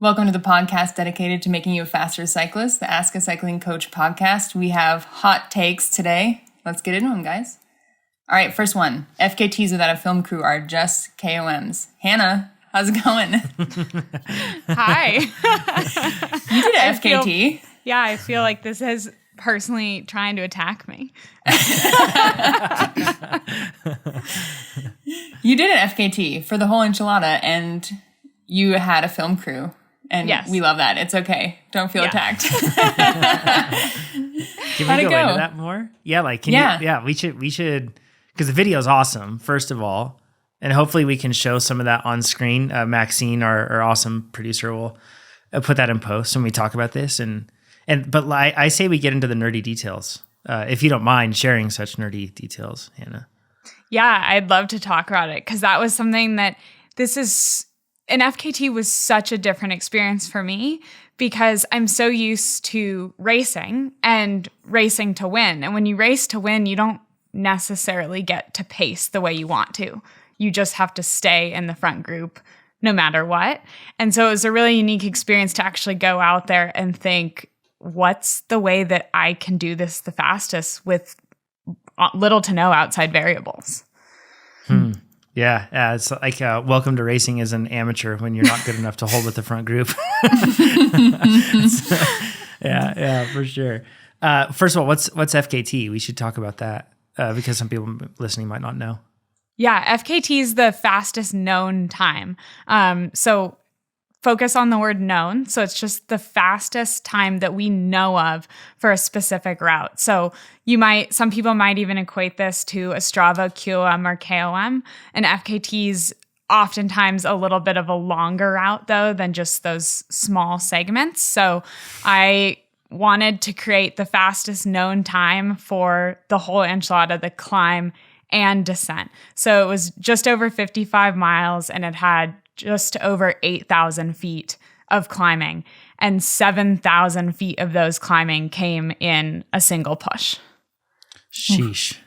Welcome to the podcast dedicated to making you a faster cyclist, the Ask a Cycling Coach podcast. We have hot takes today. Let's get into them, guys. All right, first one. FKTs without a film crew are just KOMs. Hannah, how's it going? Hi. You did an FKT. I feel like this is personally trying to attack me. You did an FKT for the whole Enchilada, and you had a film crew. And yes. We love that. It's okay. Don't feel attacked. Can we go into that more? Yeah, we should, because the video is awesome, first of all, and hopefully we can show some of that on screen. Maxine, our awesome producer, will put that in post when we talk about this. But I say we get into the nerdy details, if you don't mind sharing such nerdy details, Hannah. Yeah, I'd love to talk about it, because that was something that an FKT was such a different experience for me, because I'm so used to racing and racing to win. And when you race to win, you don't necessarily get to pace the way you want to. You just have to stay in the front group no matter what. And so it was a really unique experience to actually go out there and think, what's the way that I can do this the fastest with little to no outside variables? Yeah, it's like welcome to racing as an amateur when you're not good enough to hold with the front group. Yeah, for sure. First of all, what's FKT? We should talk about that because some people listening might not know. Yeah, FKT is the fastest known time. So focus on the word known. So it's just the fastest time that we know of for a specific route. So some people might even equate this to a Strava QOM or KOM. And FKT's oftentimes a little bit of a longer route though than just those small segments. So I wanted to create the fastest known time for the whole Enchilada, the climb and descent. So it was just over 55 miles and it had just over 8,000 feet of climbing, and 7,000 feet of those climbing came in a single push. Sheesh.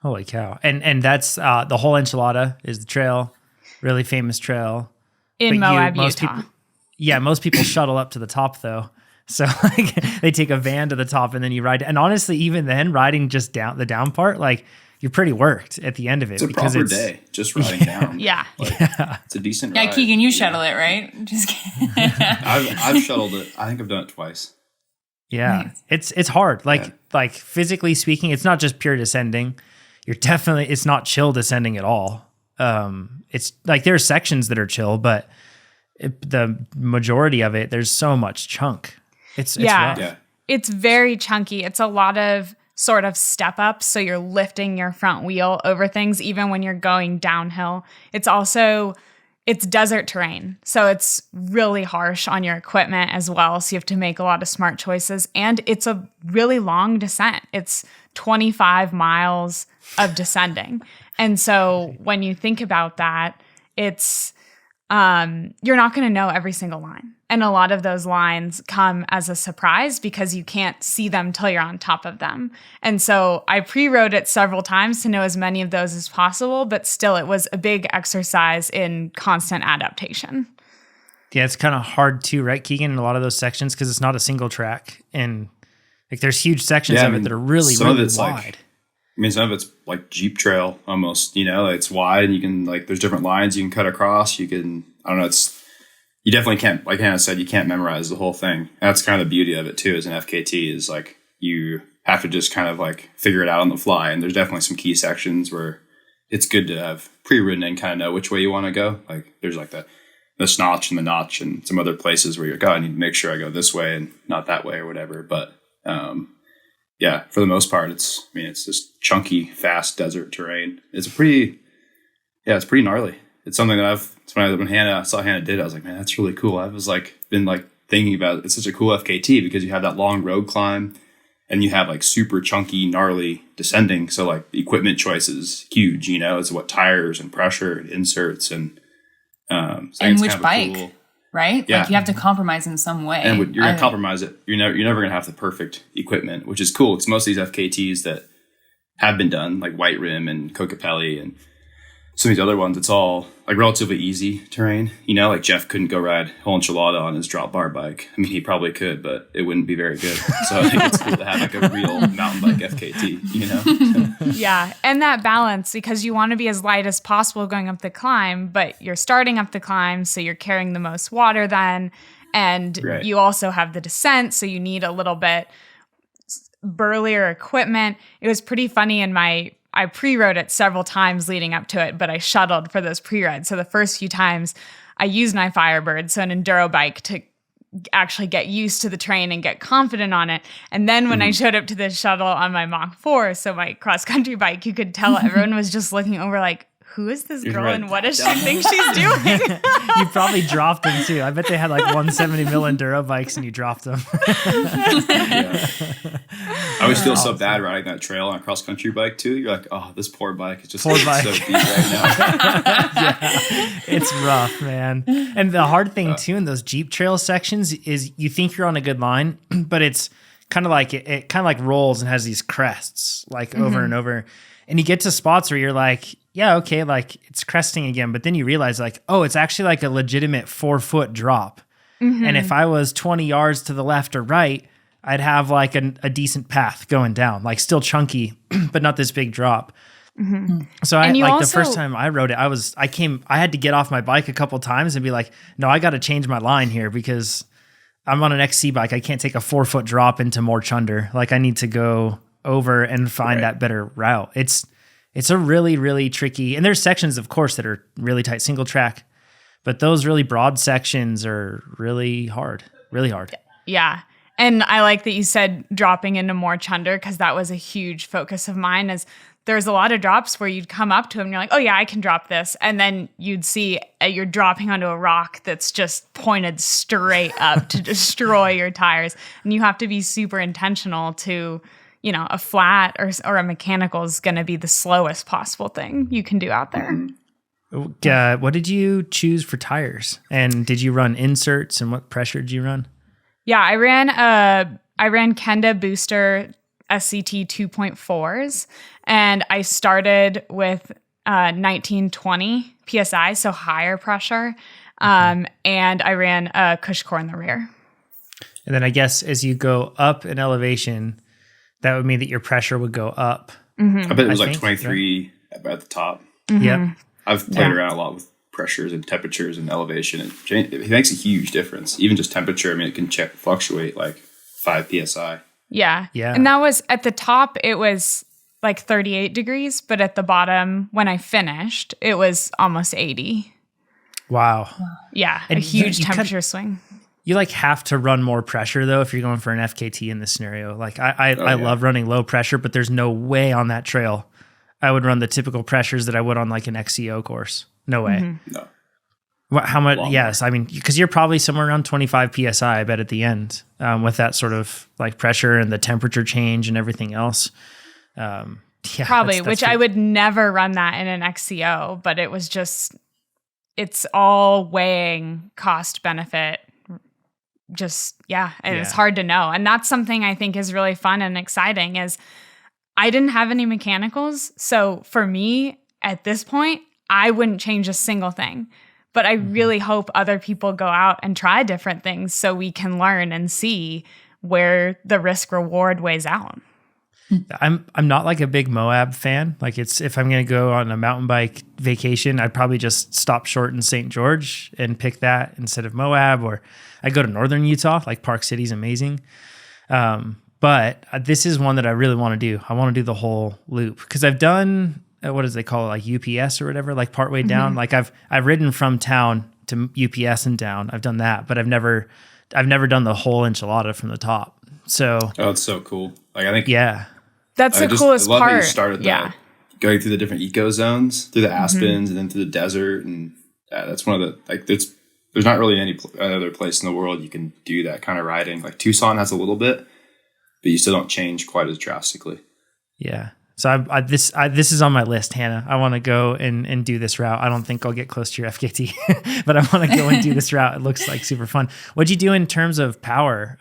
Holy cow. And that's the whole Enchilada is the trail, really famous trail. In Moab, Utah. Most people shuttle up to the top though. So they take a van to the top and then you ride. And honestly, even then, riding just down the down part, you're pretty worked at the end of it. It's a proper day, just riding down. Yeah. It's a decent ride. Yeah, Keegan, you shuttle it, right? Just kidding. I've shuttled it. I think I've done it twice. Yeah. Nice. It's hard. Like physically speaking, it's not just pure descending. It's not chill descending at all. It's like there are sections that are chill, but the majority of it, there's so much chunk. It's rough. Yeah. It's very chunky. It's a lot of sort of step up. So you're lifting your front wheel over things, even when you're going downhill. It's desert terrain. So it's really harsh on your equipment as well. So you have to make a lot of smart choices. And it's a really long descent. It's 25 miles of descending. And so when you think about that, it's, you're not going to know every single line. And a lot of those lines come as a surprise because you can't see them till you're on top of them. And so I pre-wrote it several times to know as many of those as possible, but still it was a big exercise in constant adaptation. Yeah, it's kind of hard too, right, Keegan, in a lot of those sections because it's not a single track. And there's huge sections of it that are really, really wide. Some of it's like Jeep trail almost, it's wide and you can there's different lines you can cut across. You can, I don't know, you definitely can't, like Hannah said, you can't memorize the whole thing. And that's kind of the beauty of it too as an FKT is you have to just kind of figure it out on the fly. And there's definitely some key sections where it's good to have pre-written and kind of know which way you want to go. There's the snotch and the notch and some other places where you're I need to make sure I go this way and not that way or whatever. But, yeah, for the most part, it's just chunky, fast desert terrain. It's pretty gnarly. It's something that when I saw Hannah did, I was like, man, that's really cool. I was been thinking about it. It's such a cool FKT because you have that long road climb and you have super chunky, gnarly descending. So equipment choices, huge, it's what tires and pressure and inserts and which bike. Cool, right? Yeah. You have to compromise in some way. And you're going to compromise it. You're never going to have the perfect equipment, which is cool. It's most of these FKTs that have been done, like White Rim and Kokopelli and some of these other ones, it's all like relatively easy terrain. You know, like Jeff couldn't go ride whole Enchilada on his drop bar bike. I mean, he probably could, but it wouldn't be very good. So I think it's cool to have like a real mountain bike FKT, you know? Yeah. And that balance, because you want to be as light as possible going up the climb, but you're starting up the climb, so you're carrying the most water then. And you also have the descent, so you need a little bit burlier equipment. It was pretty funny I pre-rode it several times leading up to it, but I shuttled for those pre-rides. So the first few times I used my Firebird, so an enduro bike, to actually get used to the terrain and get confident on it. And then when I showed up to the shuttle on my Mach 4, so my cross-country bike, you could tell everyone was just looking over like, who is this girl and what does she think she's doing? You probably dropped them too. I bet they had like 170 mil enduro bikes and you dropped them. I always feel so bad riding that trail on a cross country bike too. You're like, oh, this poor bike is just so deep right now. It's rough, man. And the hard thing too in those Jeep trail sections is you think you're on a good line, but it's kind of like it kind of like rolls and has these crests like over and over. And you get to spots where you're like, yeah, okay, like it's cresting again. But then you realize like, oh, it's actually like a legitimate 4-foot drop. And if I was 20 yards to the left or right, I'd have like a decent path going down, like still chunky, but not this big drop. So I like the first time I rode it, I had to get off my bike a couple times and be like, no, I got to change my line here because I'm on an XC bike. I can't take a 4-foot drop into more chunder. Like I need to go over and find that better route. It's a really, really tricky, and there's sections, of course, that are really tight single track, but those really broad sections are really hard. Yeah. And I like that you said dropping into more chunder, because that was a huge focus of mine. Is there's a lot of drops where you'd come up to them and you're like, oh yeah, I can drop this. And then you'd see you're dropping onto a rock that's just pointed straight up to destroy your tires. And you have to be super intentional to, you know, a flat or a mechanical is going to be the slowest possible thing you can do out there. What did you choose for tires? And did you run inserts, and what pressure did you run? Yeah, I ran Kenda Booster SCT 2.4s, and I started with 1920 PSI, so higher pressure. And I a Cush core in the rear. And then I guess as you go up in elevation, that would mean that your pressure would go up. I bet it was like 23 at the top. Yep. I've played around a lot with pressures and temperatures and elevation. It makes a huge difference. Even just temperature, I mean, it can fluctuate like 5 PSI. Yeah. And that was at the top, it was like 38 degrees, but at the bottom, when I finished, it was almost 80. Wow. Yeah. And a huge temperature swing. You like have to run more pressure though if you're going for an FKT in this scenario. Like I love running low pressure, but there's no way on that trail I would run the typical pressures that I would on like an XCO course. No way. No. How much? Yes, I mean, because you're probably somewhere around 25 PSI, I bet, at the end with that sort of like pressure and the temperature change and everything else. Probably, which I would never run that in an XCO, but it was just, it's all weighing cost benefit. And it's hard to know. And that's something I think is really fun and exciting is I didn't have any mechanicals. So for me at this point, I wouldn't change a single thing. But I really hope other people go out and try different things so we can learn and see where the risk reward weighs out. I'm not like a big Moab fan. Like if I'm going to go on a mountain bike vacation, I'd probably just stop short in St. George and pick that instead of Moab, or I go to northern Utah, like Park City's amazing. But this is one that I really want to do. I want to do the whole loop because I've done, what does they call it? Like UPS or whatever, like partway down. Like I've ridden from town to UPS and down. I've done that, but I've never done the whole enchilada from the top. So, it's so cool. Like I think, that's the coolest part. I love that you started that, going through the different eco zones, through the aspens and then through the desert. And that's one of the, like, there's not really any other place in the world you can do that kind of riding. Like Tucson has a little bit, but you still don't change quite as drastically. Yeah. So this is on my list, Hannah. I want to go and do this route. I don't think I'll get close to your FKT, but I want to go and do this route. It looks like super fun. What'd you do in terms of power?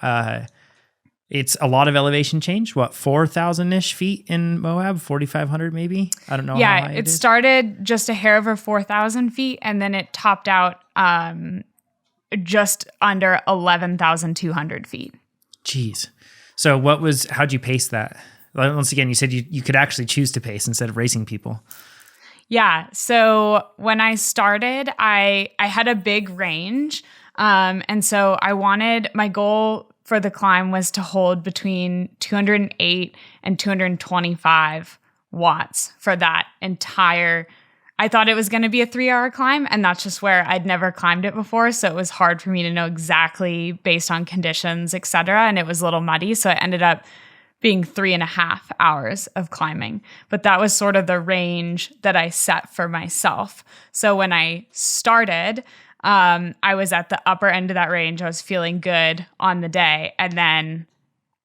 It's a lot of elevation change. What, 4,000-ish feet in Moab? 4,500 maybe? I don't know. Yeah, how high it started just a hair over 4,000 feet, and then it topped out just under 11,200 feet. Jeez. So how'd you pace that? Once again, you said you could actually choose to pace instead of racing people. Yeah. So when I started, I had a big range. And so my goal for the climb was to hold between 208 and 225 watts for that entire. I thought it was going to be a 3-hour climb, and that's just where I'd never climbed it before. So it was hard for me to know exactly based on conditions, et cetera. And it was a little muddy. So it ended up being 3.5 hours of climbing. But that was sort of the range that I set for myself. So when I started, I was at the upper end of that range. I was feeling good on the day. And then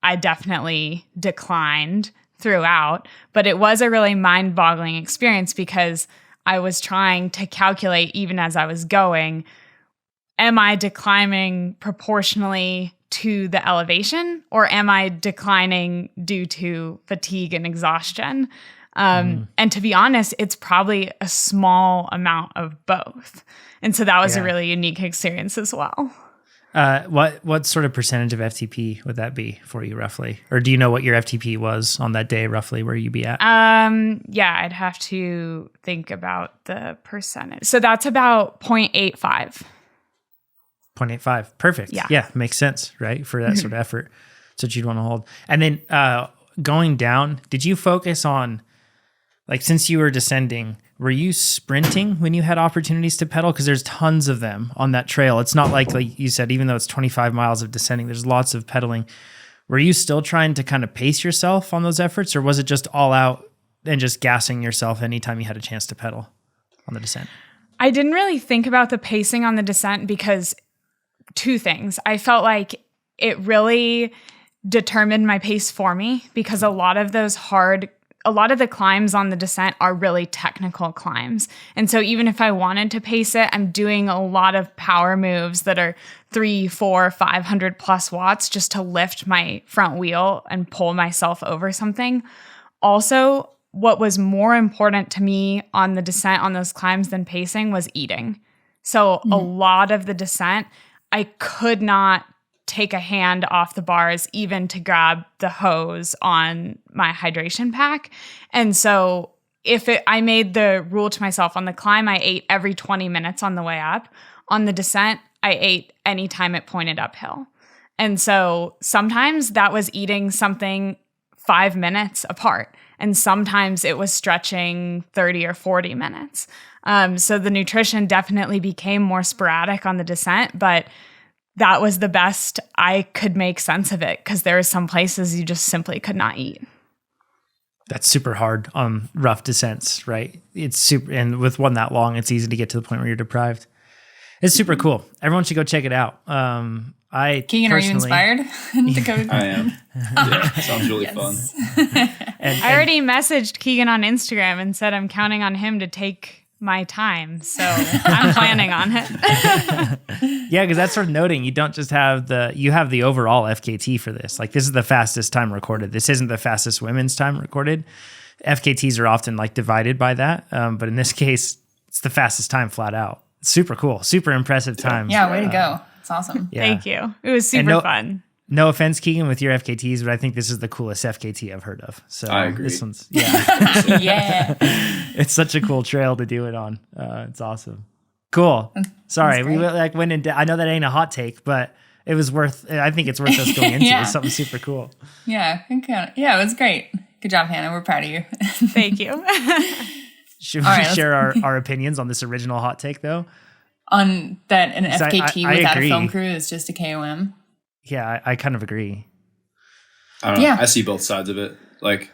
I definitely declined throughout. But it was a really mind-boggling experience because I was trying to calculate, even as I was going, am I declining proportionally to the elevation, or am I declining due to fatigue and exhaustion? And to be honest, it's probably a small amount of both. And so that was a really unique experience as well. What sort of percentage of FTP would that be for you roughly? Or do you know what your FTP was on that day roughly, where you'd be at? Yeah, I'd have to think about the percentage. So that's about 0.85. 0.85. Perfect. Yeah, makes sense, right? For that sort of effort. That's what you'd want to hold. And then going down, did you focus on, like, since you were descending, were you sprinting when you had opportunities to pedal? Because there's tons of them on that trail. It's not like you said, even though it's 25 miles of descending, there's lots of pedaling. Were you still trying to kind of pace yourself on those efforts, or was it just all out and just gassing yourself anytime you had a chance to pedal on the descent? I didn't really think about the pacing on the descent because two things. I felt like it really determined my pace for me because a lot of the climbs on the descent are really technical climbs. And so even if I wanted to pace it, I'm doing a lot of power moves that are 300, 400, 500 plus watts just to lift my front wheel and pull myself over something. Also, what was more important to me on the descent on those climbs than pacing was eating. So a lot of the descent, I could not take a hand off the bars even to grab the hose on my hydration pack. And so I made the rule to myself on the climb, I ate every 20 minutes on the way up. On the descent, I ate anytime it pointed uphill. And so sometimes that was eating something 5 minutes apart. And sometimes it was stretching 30 or 40 minutes. So the nutrition definitely became more sporadic on the descent, but that was the best I could make sense of it because there were some places you just simply could not eat. That's super hard on rough descents, right? It's super, and with one that long, it's easy to get to the point where you're deprived. It's super cool. Everyone should go check it out. Keegan, are you inspired to go? I am. Yeah, sounds really fun. I already messaged Keegan on Instagram and said I'm counting on him to take my time, so I'm planning on it. Yeah, because that's worth noting. You don't just have you have the overall FKT for this. Like, this is the fastest time recorded. This isn't the fastest women's time recorded. FKTs are often like divided by that, but in this case, it's the fastest time flat out. Super cool, super impressive time. Yeah, way to go. It's awesome. Yeah. Thank you. It was super fun. No offense, Keegan, with your FKTs, but I think this is the coolest FKT I've heard of. So I agree. This one's Yeah. It's such a cool trail to do it on. It's awesome. Cool. Sorry, we went into. I know that ain't a hot take, but it was worth. I think it's worth us going into. Yeah. It's something super cool. Yeah, it was great. Good job, Hannah. We're proud of you. Thank you. Should we share our opinions on this original hot take, though? On that an FKT I without agree. a film crew is just a KOM? Yeah, I kind of agree. I don't know. I see both sides of it. Like,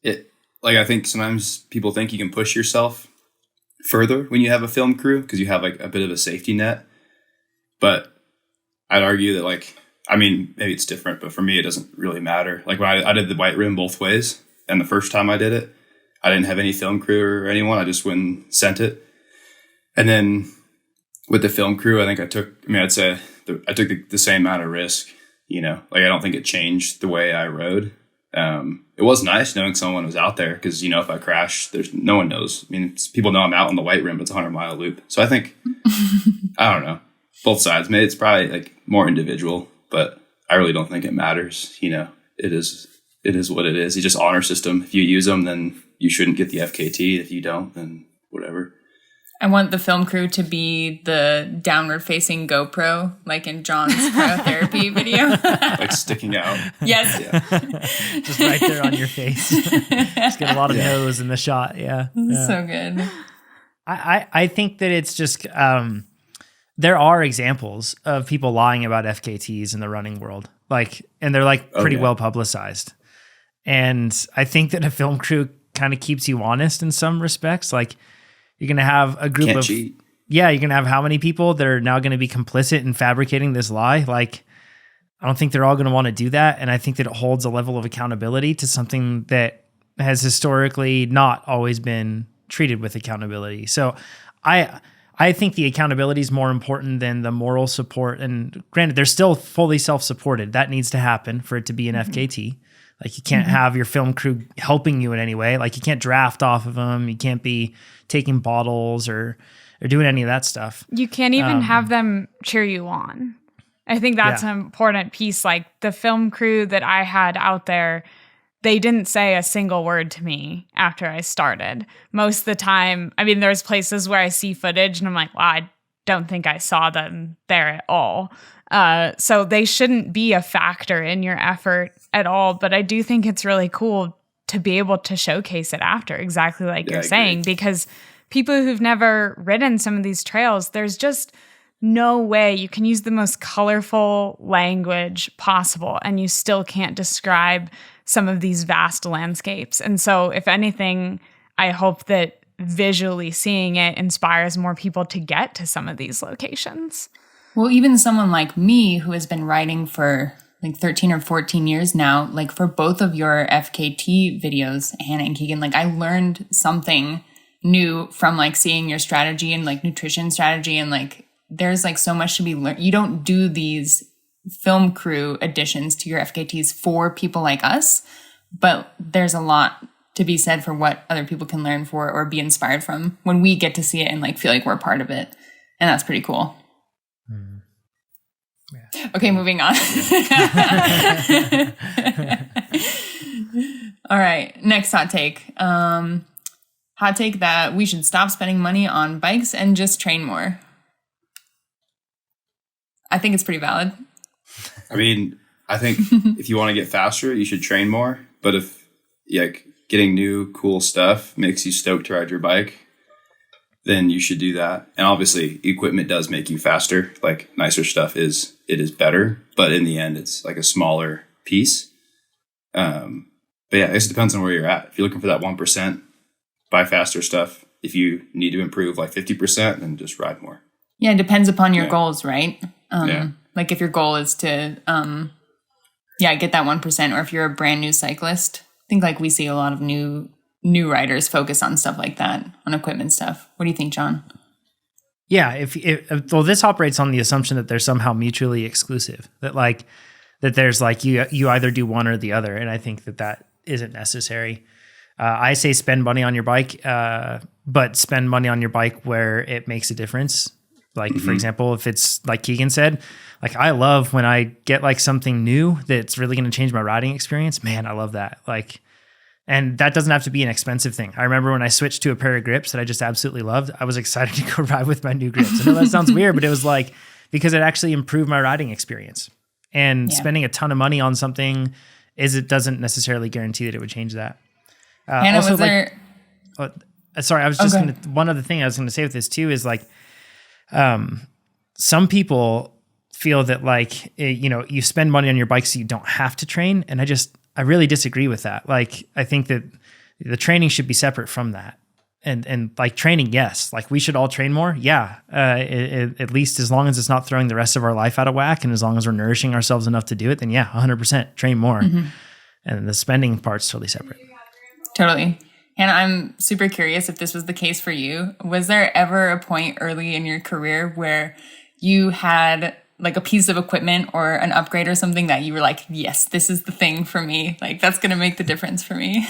I think sometimes people think you can push yourself further when you have a film crew because you have like a bit of a safety net. But I'd argue that, like, I mean, maybe it's different, but for me, it doesn't really matter. Like, when I did the white rim both ways, and the first time I did it, I didn't have any film crew or anyone. I just went and sent it. And then with the film crew, I think I'd say I took the same amount of risk. you know, like I don't think it changed the way I rode. It was nice knowing someone was out there because, you know, if I crash, there's no one knows. I mean, people know I'm out on the white rim, but it's a 100-mile loop. So I think, I don't know, both sides. Maybe it's probably like more individual, but I really don't think it matters. You know, it is what it is. You just honor system. If you use them, then you shouldn't get the FKT. If you don't, then whatever. I want the film crew to be the downward facing GoPro, like in John's cryotherapy video. Like sticking out. Yes. Yeah. Just right there on your face. Just get a lot of nose in the shot. Yeah. So good. I think that it's just, there are examples of people lying about FKTs in the running world. Like, and they're like pretty well publicized. And I think that a film crew kind of keeps you honest in some respects. Like, you're going to have a group of, cheat. You're going to have how many people that are now going to be complicit in fabricating this lie? Like, I don't think they're all going to want to do that. And I think that it holds a level of accountability to something that has historically not always been treated with accountability. So I think the accountability is more important than the moral support. And granted, they're still fully self-supported. That needs to happen for it to be an FKT. Like, you can't have your film crew helping you in any way. Like, you can't draft off of them. You can't be taking bottles or doing any of that stuff. You can't even have them cheer you on. I think that's an important piece. Like, the film crew that I had out there, they didn't say a single word to me after I started. Most of the time, I mean, there's places where I see footage and I'm like, wow, I don't think I saw them there at all. So they shouldn't be a factor in your effort at all. But I do think it's really cool to be able to showcase it after, exactly like you're saying, because people who've never ridden some of these trails, there's just no way you can use the most colorful language possible and you still can't describe some of these vast landscapes. And so if anything, I hope that visually seeing it inspires more people to get to some of these locations. Well, even someone like me who has been riding for like 13 or 14 years now, like for both of your FKT videos, Hannah and Keegan, like I learned something new from like seeing your strategy and like nutrition strategy. And like, there's like so much to be learned. You don't do these film crew additions to your FKTs for people like us, but there's a lot to be said for what other people can learn for or be inspired from when we get to see it and like feel like we're part of it. And that's pretty cool. Yeah. Okay, moving on. All right, next hot take. Hot take that we should stop spending money on bikes and just train more. I think it's pretty valid. I mean, I think if you want to get faster, you should train more. But if like getting new cool stuff makes you stoked to ride your bike, then you should do that. And obviously equipment does make you faster. Like nicer stuff is better, but in the end it's like a smaller piece. But yeah, it just depends on where you're at. If you're looking for that 1%, buy faster stuff. If you need to improve like 50%, then just ride more. Yeah, it depends upon your goals, right? Like if your goal is to get that 1%, or if you're a brand new cyclist, I think like we see a lot of new riders focus on stuff like that, on equipment stuff. What do you think, John? Yeah, well, this operates on the assumption that they're somehow mutually exclusive. That there's like you either do one or the other, and I think that isn't necessary. I say spend money on your bike, but spend money on your bike where it makes a difference. Like for example, if it's like Keegan said, like I love when I get like something new that's really going to change my riding experience. Man, I love that. Like. And that doesn't have to be an expensive thing. I remember when I switched to a pair of grips that I just absolutely loved, I was excited to go ride with my new grips. I know that sounds weird, but it was like, because it actually improved my riding experience. And spending a ton of money on something it doesn't necessarily guarantee that it would change that. Hannah, also, was there... sorry, I was just going to, one other thing I was going to say with this too is like, some people feel that like, you spend money on your bike so you don't have to train. And I really disagree with that. Like, I think that the training should be separate from that. And like training, yes. Like we should all train more. Yeah. At least as long as it's not throwing the rest of our life out of whack. And as long as we're nourishing ourselves enough to do it, then yeah, 100% train more. Mm-hmm. And the spending part's totally separate. Totally. Hannah, I'm super curious if this was the case for you. Was there ever a point early in your career where you had like a piece of equipment or an upgrade or something that you were like, yes, this is the thing for me. Like that's going to make the difference for me.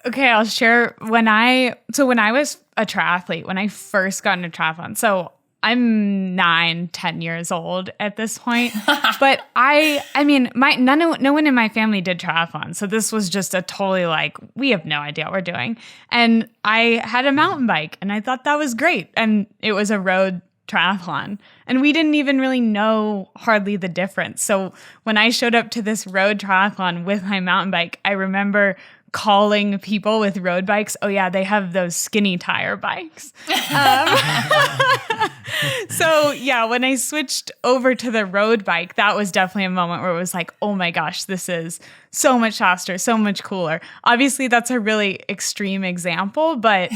Okay, I'll share when I was a triathlete, when I first got into triathlon. So I'm 10 years old at this point, but I mean, no one in my family did triathlon. So this was just a totally like, we have no idea what we're doing. And I had a mountain bike and I thought that was great. And it was a road triathlon and we didn't even really know hardly the difference. So when I showed up to this road triathlon with my mountain bike, I remember calling people with road bikes, oh yeah, they have those skinny tire bikes. So yeah, when I switched over to the road bike, that was definitely a moment where it was like, oh my gosh, this is so much faster, so much cooler. Obviously, that's a really extreme example, but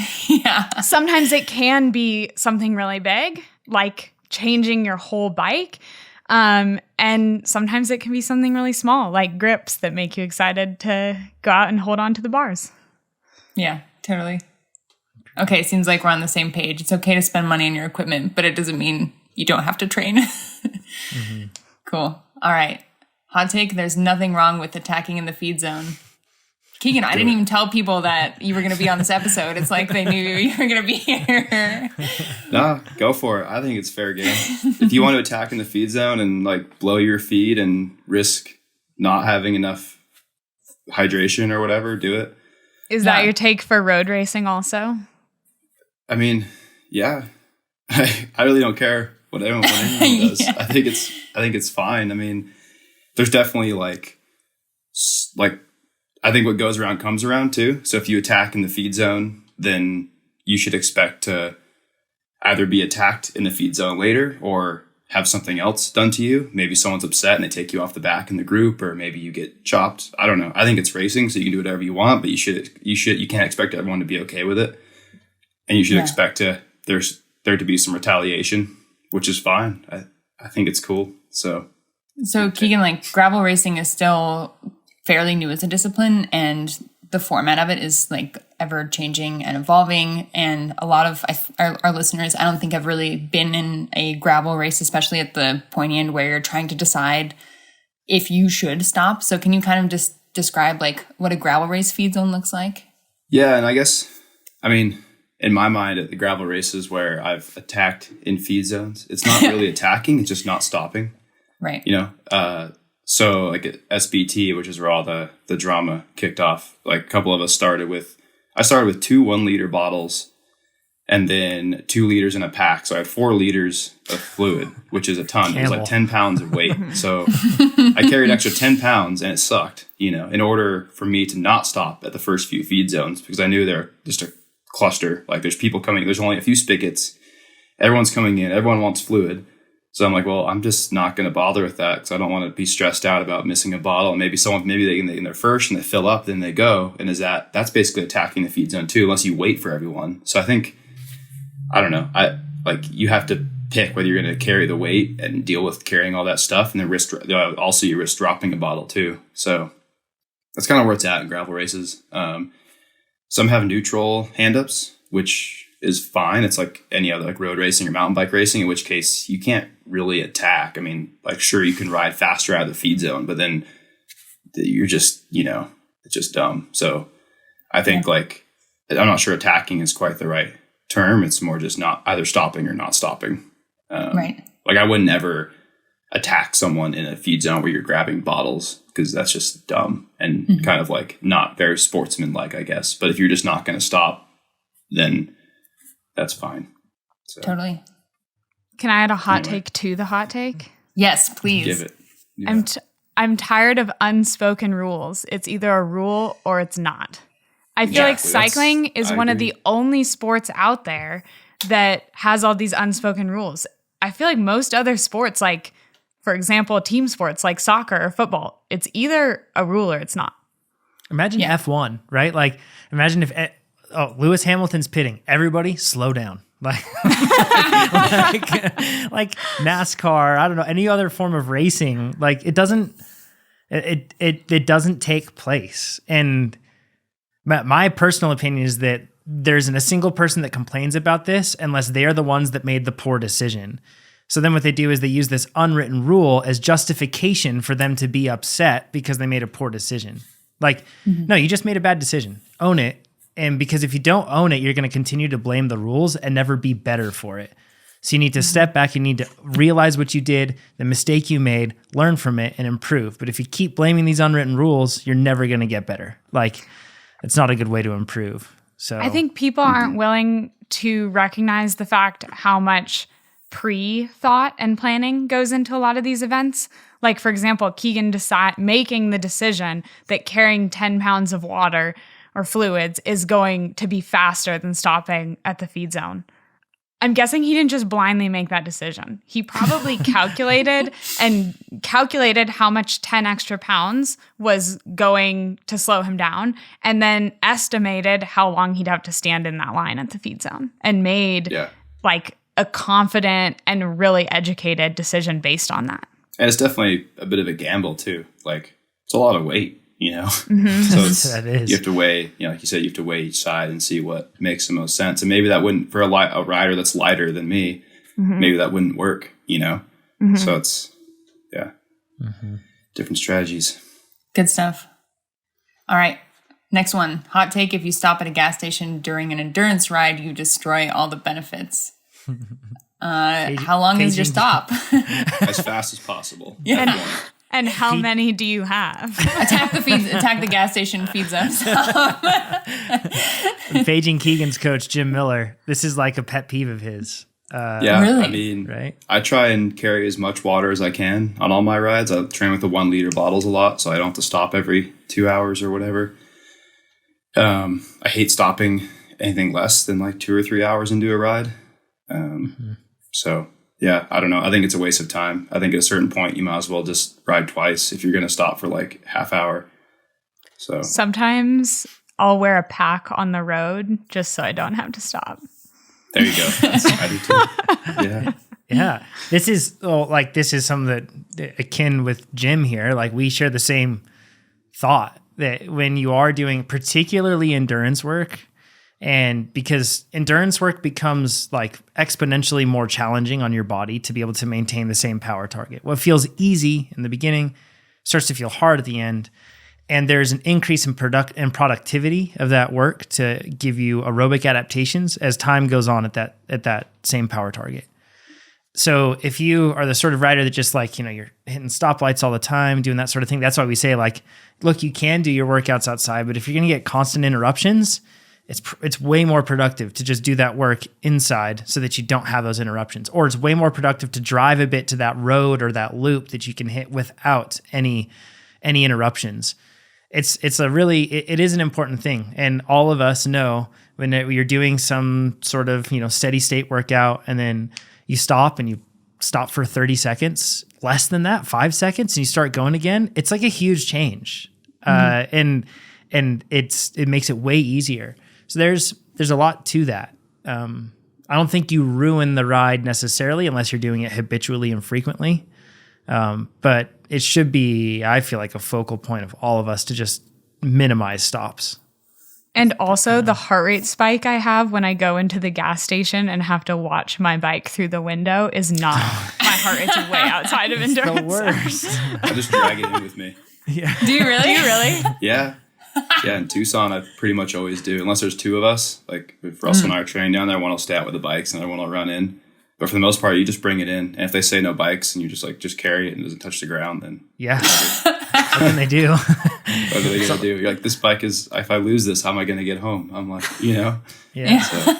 sometimes it can be something really big, like changing your whole bike. And sometimes it can be something really small, like grips that make you excited to go out and hold on to the bars. Yeah, totally. Okay, seems like we're on the same page. It's okay to spend money on your equipment, but it doesn't mean you don't have to train. Cool. All right. Hot take, there's nothing wrong with attacking in the feed zone. Keegan, I didn't even tell people that you were going to be on this episode. It's like they knew you were going to be here. Nah, go for it. I think it's fair game. If you want to attack in the feed zone and like blow your feed and risk not having enough hydration or whatever, do it. Is that your take for road racing also? I mean, yeah. I really don't care what anyone does. I think it's fine. I mean, there's definitely like I think what goes around comes around too. So if you attack in the feed zone, then you should expect to either be attacked in the feed zone later or have something else done to you. Maybe someone's upset and they take you off the back in the group, or maybe you get chopped. I don't know. I think it's racing, so you can do whatever you want, but you can't expect everyone to be okay with it. And you should expect there to be some retaliation, which is fine. I think it's cool. So Keegan, like gravel racing is still fairly new as a discipline, and the format of it is like ever changing and evolving. And a lot of our listeners, I don't think have really been in a gravel race, especially at the pointy end where you're trying to decide if you should stop. So can you kind of just describe like what a gravel race feed zone looks like? Yeah. And I guess, I mean, in my mind at the gravel races where I've attacked in feed zones, it's not really attacking. It's just not stopping. Right. You know, so like at SBT, which is where all the drama kicked off, like a couple of us I started with 2 1-liter bottles and then 2 liters in a pack. So I had 4 liters of fluid, which is a ton. It was like 10 pounds of weight. So I carried an extra 10 pounds and it sucked, you know, in order for me to not stop at the first few feed zones, because I knew they're just a cluster. Like there's people coming, there's only a few spigots. Everyone's coming in. Everyone wants fluid. So I'm like, well, I'm just not going to bother with that because I don't want to be stressed out about missing a bottle. And maybe they get in there first and they fill up, then they go. And that's basically attacking the feed zone too, unless you wait for everyone. So I think, I don't know. You have to pick whether you're going to carry the weight and deal with carrying all that stuff, and then also you risk dropping a bottle too. So that's kind of where it's at in gravel races. Some have neutral hand-ups, which is fine. It's like any other like road racing or mountain bike racing, in which case you can't really attack. I mean, like sure, you can ride faster out of the feed zone, but then you're just, you know, it's just dumb. So I think I'm not sure attacking is quite the right term. It's more just not either stopping or not stopping. Right. Like I wouldn't ever attack someone in a feed zone where you're grabbing bottles, because that's just dumb and kind of like not very sportsmanlike, I guess. But if you're just not going to stop, then that's fine. So. Totally. Can I add a hot take to the hot take? Yes, please. Give it. Yeah. I'm tired of unspoken rules. It's either a rule or it's not. I feel like cycling is one of the only sports out there that has all these unspoken rules. I feel like most other sports, like, for example, team sports like soccer or football, it's either a rule or it's not. Imagine F1, right? Like, imagine if Lewis Hamilton's pitting. Everybody slow down. Like NASCAR, I don't know, any other form of racing, like it doesn't take place. And my personal opinion is that there isn't a single person that complains about this unless they are the ones that made the poor decision. So then what they do is they use this unwritten rule as justification for them to be upset because they made a poor decision. Like, no, you just made a bad decision. Own it. And because if you don't own it, you're going to continue to blame the rules and never be better for it. So you need to step back. You need to realize what you did, the mistake you made, learn from it, and improve. But if you keep blaming these unwritten rules, you're never going to get better. Like, it's not a good way to improve. So I think people aren't willing to recognize the fact how much pre-thought and planning goes into a lot of these events. Like, for example, Keegan making the decision that carrying 10 pounds of water or fluids is going to be faster than stopping at the feed zone. I'm guessing he didn't just blindly make that decision. He probably calculated how much 10 extra pounds was going to slow him down, and then estimated how long he'd have to stand in that line at the feed zone, and made like a confident and really educated decision based on that. And it's definitely a bit of a gamble too. Like, it's a lot of weight, So that is. You have to weigh, like you said, you have to weigh each side and see what makes the most sense. And maybe that wouldn't, for a rider that's lighter than me, maybe that wouldn't work, So it's, different strategies. Good stuff. All right. Next one. Hot take: if you stop at a gas station during an endurance ride, you destroy all the benefits. How long is your stop? As fast as possible. Yeah. And how many do you have? Attack the gas station feed zones. Paging Keegan's coach, Jim Miller, this is like a pet peeve of his. Really? I mean, right? I try and carry as much water as I can on all my rides. I train with the 1 liter bottles a lot, so I don't have to stop every 2 hours or whatever. I hate stopping anything less than like 2 or 3 hours into a ride. So yeah, I don't know. I think it's a waste of time. I think at a certain point, you might as well just ride twice if you're going to stop for like half hour. So sometimes I'll wear a pack on the road just so I don't have to stop. There you go. I do too. Yeah. Yeah. This is something that akin with Jim here. Like, we share the same thought that when you are doing particularly endurance work, and because endurance work becomes like exponentially more challenging on your body to be able to maintain the same power target. What feels easy in the beginning starts to feel hard at the end. And there's an increase in productivity of that work to give you aerobic adaptations as time goes on at that same power target. So if you are the sort of rider that just like, you're hitting stoplights all the time, doing that sort of thing, that's why we say like, look, you can do your workouts outside, but if you're going to get constant interruptions, it's way more productive to just do that work inside so that you don't have those interruptions. Or it's way more productive to drive a bit to that road or that loop that you can hit without any interruptions. It is an important thing. And all of us know when you're doing some sort of, steady state workout, and then you stop for 30 seconds, less than that, 5 seconds, and you start going again, it's like a huge change. And it makes it way easier. So there's a lot to that. I don't think you ruin the ride necessarily unless you're doing it habitually and frequently. But it should be, I feel like, a focal point of all of us to just minimize stops. And also the heart rate spike I have when I go into the gas station and have to watch my bike through the window is not, my heart rate's way outside of endurance. The worst. I just drag it in with me. Yeah. Do you really? Yeah. Yeah, in Tucson, I pretty much always do, unless there's two of us. Like, if Russell and I are training down there, one will stay out with the bikes and the other one will run in. But for the most part, you just bring it in. And if they say no bikes and you just carry it and it doesn't touch the ground, then... Yeah. What can they do? What are they going to do? You're like, this bike is... If I lose this, how am I going to get home? I'm like, Yeah. So.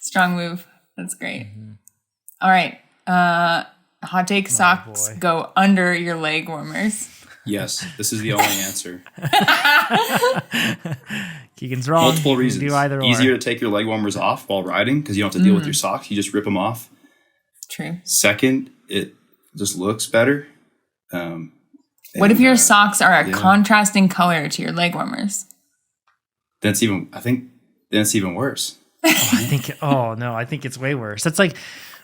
Strong move. That's great. All right. Hot take: socks go under your leg warmers. Yes, this is the only answer. Keegan's wrong. Multiple reasons. Do either Easier or. to take your leg warmers off while riding because you don't have to deal with your socks. You just rip them off. True. Second, it just looks better. What if your socks are a contrasting color to your leg warmers? I think it's even worse. I think it's way worse. That's like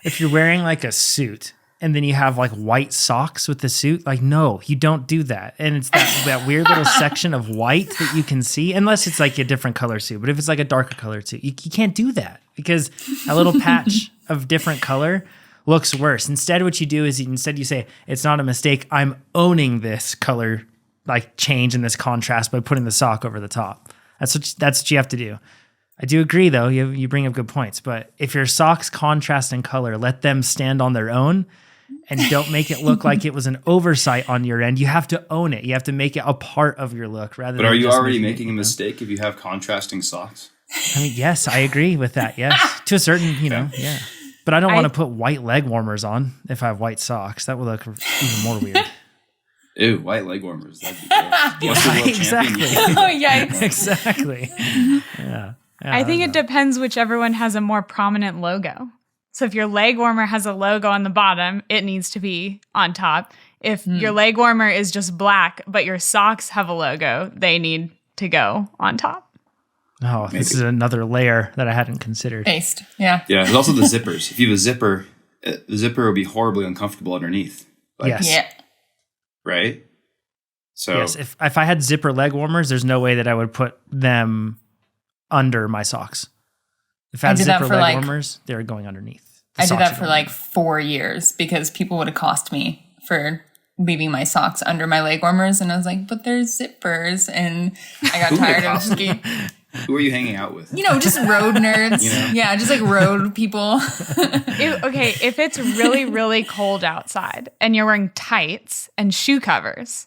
if you're wearing like a suit and then you have like white socks with the suit. Like, no, you don't do that. And it's that weird little section of white that you can see, unless it's like a different color suit. But if it's like a darker colored suit, you can't do that because a little patch of different color looks worse. Instead, what you do is you say, it's not a mistake. I'm owning this color like change in this contrast by putting the sock over the top. That's what you have to do. I do agree, though. You bring up good points. But if your socks contrast in color, let them stand on their own and don't make it look like it was an oversight on your end. You have to own it. You have to make it a part of your look rather than. But are you already making a mistake if you have contrasting socks? I mean, yes, I agree with that. Yes, to a certain, yeah. But I don't want to put white leg warmers on if I have white socks. That would look even more weird. Ew, white leg warmers. That'd be gross. Exactly. Oh, yikes. Exactly. Yeah. I think it depends whichever one has a more prominent logo. So if your leg warmer has a logo on the bottom, it needs to be on top. If your leg warmer is just black, but your socks have a logo, they need to go on top. Oh, maybe. This is another layer that I hadn't considered. Based, yeah. Yeah, there's also the zippers. If you have a zipper, the zipper will be horribly uncomfortable underneath. Yes. Yeah. Right? So yes, if I had zipper leg warmers, there's no way that I would put them under my socks. If I had zipper leg warmers, they're going underneath. I did that for like 4 years because people would accost me for leaving my socks under my leg warmers. And I was like, but they're zippers. And I got tired of just getting... Who are you hanging out with? Just road nerds. Yeah, just like road people. If it's really, really cold outside and you're wearing tights and shoe covers,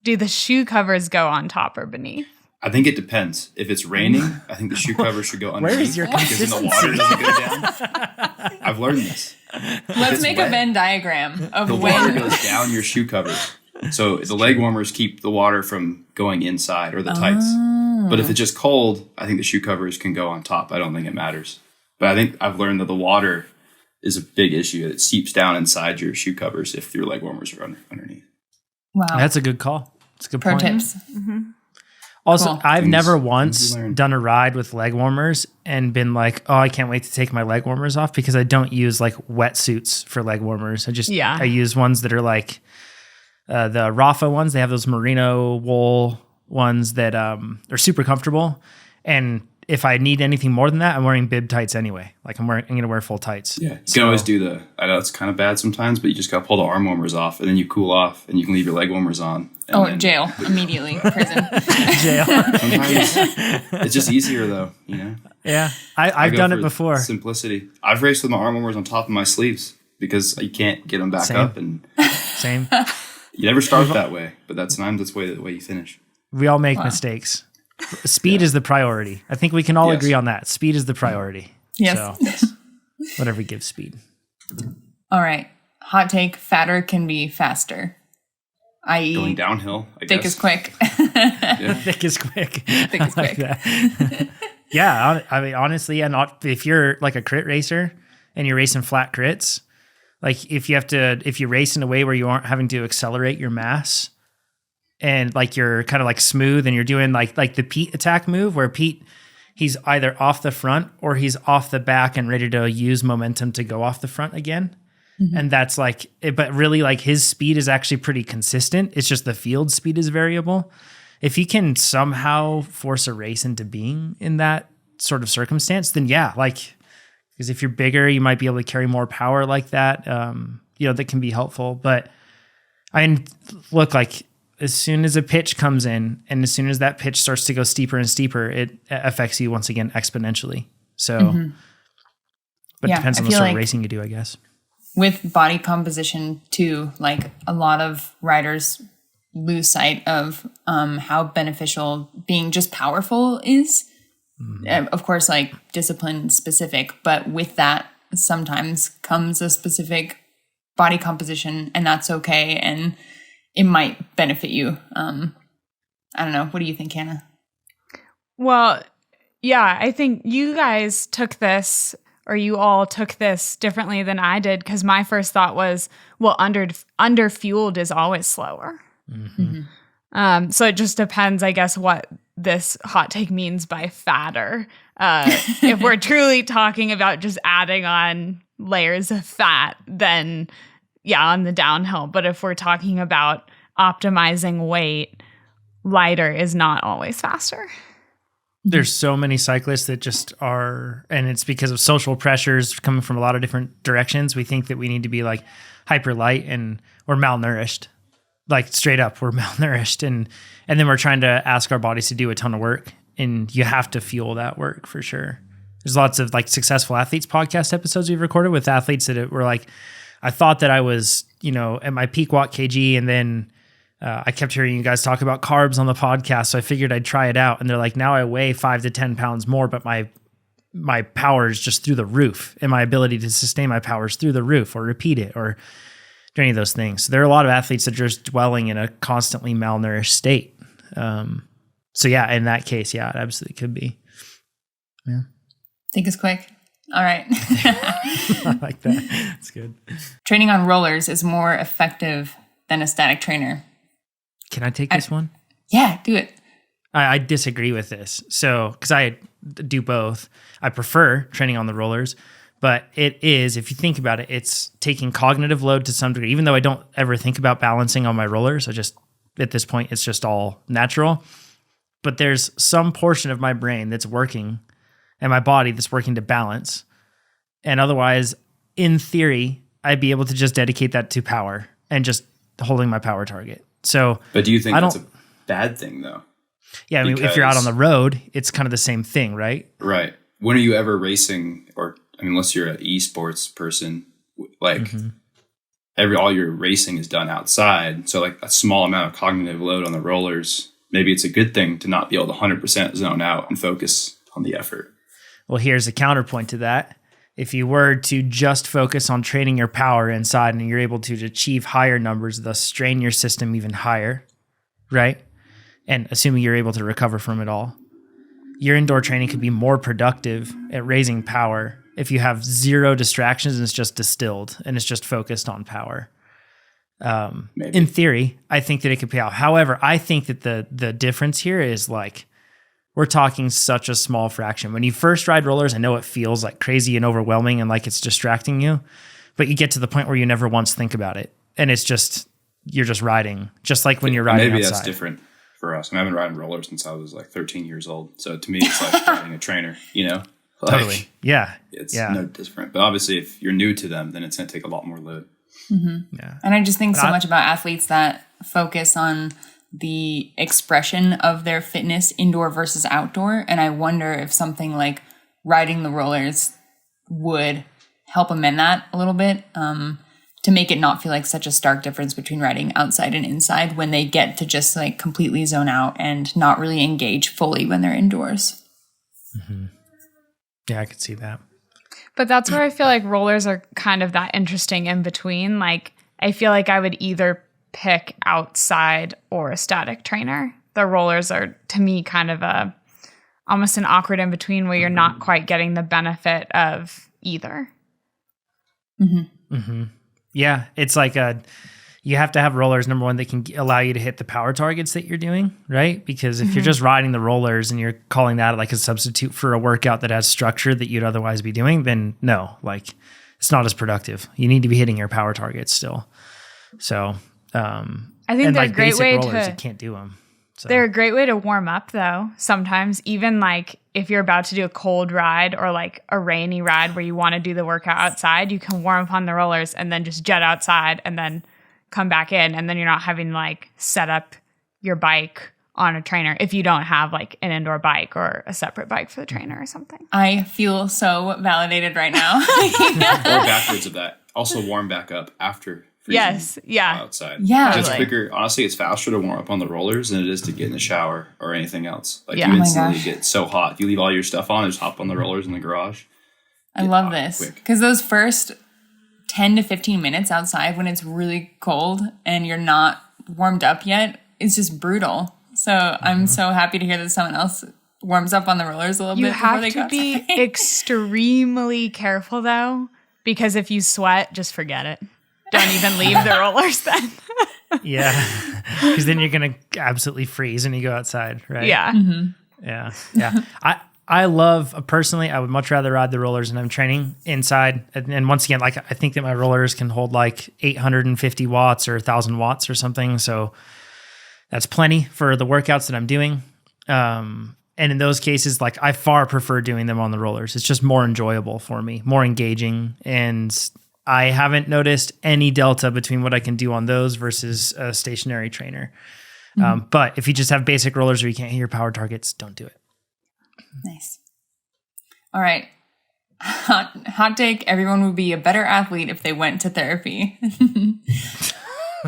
do the shoe covers go on top or beneath? I think it depends. If it's raining, I think the shoe cover should go underneath. Where is your consistency? Because then the water doesn't go down. I've learned this. Let's make a Venn diagram of the when water goes down your shoe covers. So the leg warmers keep the water from going inside, or the tights. But if it's just cold, I think the shoe covers can go on top. I don't think it matters. But I think I've learned that the water is a big issue. It seeps down inside your shoe covers if your leg warmers are underneath. Wow. That's a good call. It's a good point. Pro tips. Also, Cool. I've never once done a ride with leg warmers and been like, oh, I can't wait to take my leg warmers off, because I don't use like wetsuits for leg warmers. I use ones that are like the Rafa ones. They have those merino wool ones that are super comfortable. And if I need anything more than that, I'm wearing bib tights anyway. Like I'm going to wear full tights. Yeah, you can always do I know it's kind of bad sometimes, but you just got to pull the arm warmers off, and then you cool off, and you can leave your leg warmers on. Jail. Immediately. Prison. Jail. Sometimes it's just easier though, Yeah, I've done it before. Simplicity. I've raced with my arm warmers on top of my sleeves because you can't get them back up. And Same. You never start that way, but that's the way you finish. We all make mistakes. Speed is the priority. I think we can all agree on that. Speed is the priority. Yes. So, whatever gives speed. All right. Hot take, fatter can be faster. I.e. going downhill, thick is quick. Thick is quick. Thick is quick. Yeah. I mean, honestly, if you're like a crit racer and you're racing flat crits, like if you race in a way where you aren't having to accelerate your mass, and like you're kind of like smooth and you're doing like the Pete attack move where Pete, he's either off the front or he's off the back and ready to use momentum to go off the front again. Mm-hmm. And that's like, but really like his speed is actually pretty consistent. It's just the field speed is variable. If he can somehow force a race into being in that sort of circumstance, then yeah, like, because if you're bigger, you might be able to carry more power like that. That can be helpful. But I mean, look, like, as soon as a pitch comes in and as soon as that pitch starts to go steeper and steeper, it affects you once again exponentially. So, but it depends on the sort of racing you do, I guess. With body composition too, like a lot of riders lose sight of how beneficial being just powerful is. Of course, like discipline specific, but with that sometimes comes a specific body composition, and that's okay. And it might benefit you. I don't know. What do you think, Hannah? Well, yeah, I think you guys you all took this differently than I did, because my first thought was, well, under fueled is always slower. Mm-hmm. So it just depends, I guess, what this hot take means by fatter. If we're truly talking about just adding on layers of fat, then yeah, on the downhill. But if we're talking about optimizing weight, lighter is not always faster. There's so many cyclists that just are, and it's because of social pressures coming from a lot of different directions. We think that we need to be like hyper light and we're malnourished, like straight up, we're malnourished. And then we're trying to ask our bodies to do a ton of work, and you have to fuel that work for sure. There's lots of like successful athletes podcast episodes we've recorded with athletes that were like, I thought that I was, at my peak watt kg, and then I kept hearing you guys talk about carbs on the podcast, so I figured I'd try it out. And they're like, now I weigh 5 to 10 pounds more, but my power is just through the roof, and my ability to sustain my power is through the roof, or repeat it, or do any of those things. So there are a lot of athletes that are just dwelling in a constantly malnourished state. So yeah, in that case, yeah, it absolutely could be. Yeah. Think is quick. All right. I like that. That's good. Training on rollers is more effective than a static trainer. Can I take this one? Yeah, do it. I disagree with this. So, because I do both, I prefer training on the rollers, but it is, if you think about it, it's taking cognitive load to some degree. Even though I don't ever think about balancing on my rollers, at this point, it's just all natural. But there's some portion of my brain that's working and my body that's working to balance. And otherwise, in theory, I'd be able to just dedicate that to power and just holding my power target. So, but do you think that's a bad thing though? Yeah, I mean, if you're out on the road, it's kind of the same thing, right? Right. When are you ever racing, unless you're an esports person, like all your racing is done outside. So like a small amount of cognitive load on the rollers, maybe it's a good thing to not be able to 100% zone out and focus on the effort. Well, here's a counterpoint to that. If you were to just focus on training your power inside and you're able to achieve higher numbers, thus strain your system even higher, right? And assuming you're able to recover from it all, your indoor training could be more productive at raising power if you have zero distractions and it's just distilled and it's just focused on power. In theory, I think that it could pay out. However, I think that the difference here is like, we're talking such a small fraction. When you first ride rollers, I know it feels like crazy and overwhelming and like it's distracting you, but you get to the point where you never once think about it. And it's just, you're just riding, just like when you're riding Maybe outside. That's different for us. I've been riding rollers since I was like 13 years old. So to me, it's like riding a trainer, Like, totally. Yeah. It's no different. But obviously, if you're new to them, then it's going to take a lot more load. Mm-hmm. Yeah. And I just think so much about athletes that focus on the expression of their fitness indoor versus outdoor. And I wonder if something like riding the rollers would help amend that a little bit, to make it not feel like such a stark difference between riding outside and inside when they get to just like completely zone out and not really engage fully when they're indoors. Mm-hmm. Yeah, I could see that. But that's where I feel like rollers are kind of that interesting in between. Like, I feel like I would either pick outside or a static trainer. The rollers are, to me, kind of almost an awkward in between where you're not quite getting the benefit of either. Mm-hmm. Mm-hmm. Yeah, it's like you have to have rollers, number one, that can allow you to hit the power targets that you're doing, right? Because if you're just riding the rollers and you're calling that like a substitute for a workout that has structure that you'd otherwise be doing, then no, like it's not as productive. You need to be hitting your power targets still. So I think they're a great way rollers, to. You can't do them. So. They're a great way to warm up, though. Sometimes, even like if you're about to do a cold ride or like a rainy ride where you want to do the workout outside, you can warm up on the rollers and then just jet outside and then come back in, and then you're not having like set up your bike on a trainer if you don't have like an indoor bike or a separate bike for the trainer or something. I feel so validated right now. Or backwards of that. Also warm back up after freezing outside. Yeah. It's quicker. Honestly, it's faster to warm up on the rollers than it is to get in the shower or anything else. Like you instantly get so hot. If you leave all your stuff on, just hop on the rollers in the garage. I love this. Because those first 10 to 15 minutes outside when it's really cold and you're not warmed up yet, it's just brutal. So I'm so happy to hear that someone else warms up on the rollers a little bit before they go outside. You have to be extremely careful, though, because if you sweat, just forget it. Don't even leave the rollers then. Yeah, because then you're going to absolutely freeze when you go outside, right? Yeah. Mm-hmm. Yeah. I love, personally, I would much rather ride the rollers when I'm training inside. And once again, like I think that my rollers can hold like 850 watts or 1,000 watts or something. So that's plenty for the workouts that I'm doing. And And in those cases, like I far prefer doing them on the rollers. It's just more enjoyable for me, more engaging. And I haven't noticed any delta between what I can do on those versus a stationary trainer. But if you just have basic rollers or you can't hit your power targets, don't do it. Nice. All right. Hot take, everyone would be a better athlete if they went to therapy.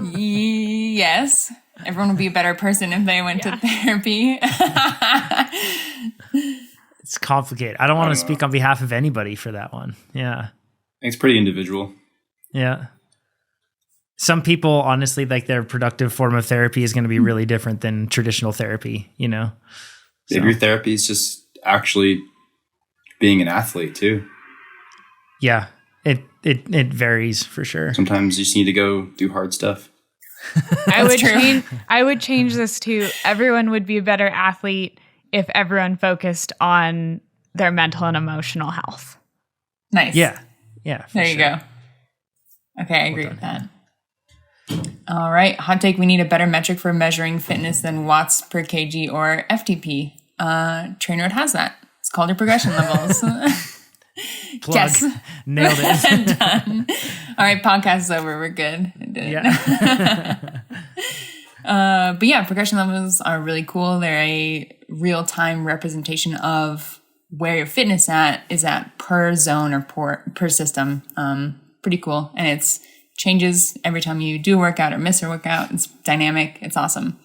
Yes. Everyone would be a better person if they went to therapy. It's complicated. I don't want to speak on behalf of anybody for that one. Yeah. It's pretty individual. Yeah. Some people, honestly, like their productive form of therapy is going to be really different than traditional therapy, you know? Maybe your therapy is just actually being an athlete too. Yeah. It varies for sure. Sometimes you just need to go do hard stuff. I would change this to everyone would be a better athlete if everyone focused on their mental and emotional health. Nice. Yeah. Yeah. There you go. Okay, I agree with that. All right. Hot take, we need a better metric for measuring fitness than watts per kg or FTP. TrainerRoad has that. It's called your progression levels. Plug. Yes. Nailed it. Done. All right, podcast is over. We're good. Yeah. But yeah, progression levels are really cool. They're a real-time representation of where your fitness is at per zone or per system. Pretty cool. And it's changes every time you do a workout or miss a workout. It's dynamic. It's awesome.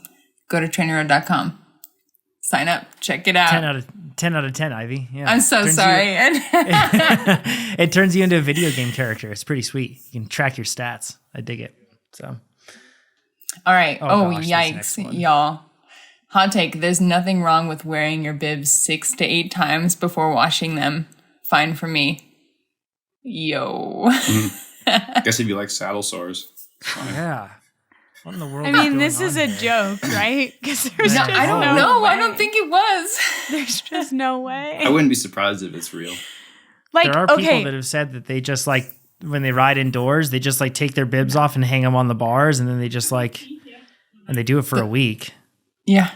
Go to trainerroad.com. Sign up. Check it out. 10 out of 10, Ivy. Yeah. I'm so sorry. It turns you into a video game character. It's pretty sweet. You can track your stats. I dig it. So, all right. Oh, gosh, yikes, y'all. Hot take. There's nothing wrong with wearing your bibs 6 to 8 times before washing them. Fine for me. Yo. I guess if you like saddle sores. yeah. What in the world? I mean, this is a joke, right? Because there's just I don't know. I don't think it was. There's just no way. I wouldn't be surprised if it's real. Like, there are people that have said that they just like when they ride indoors, they just like take their bibs off and hang them on the bars, and then they just like, and they do it for a week. Yeah.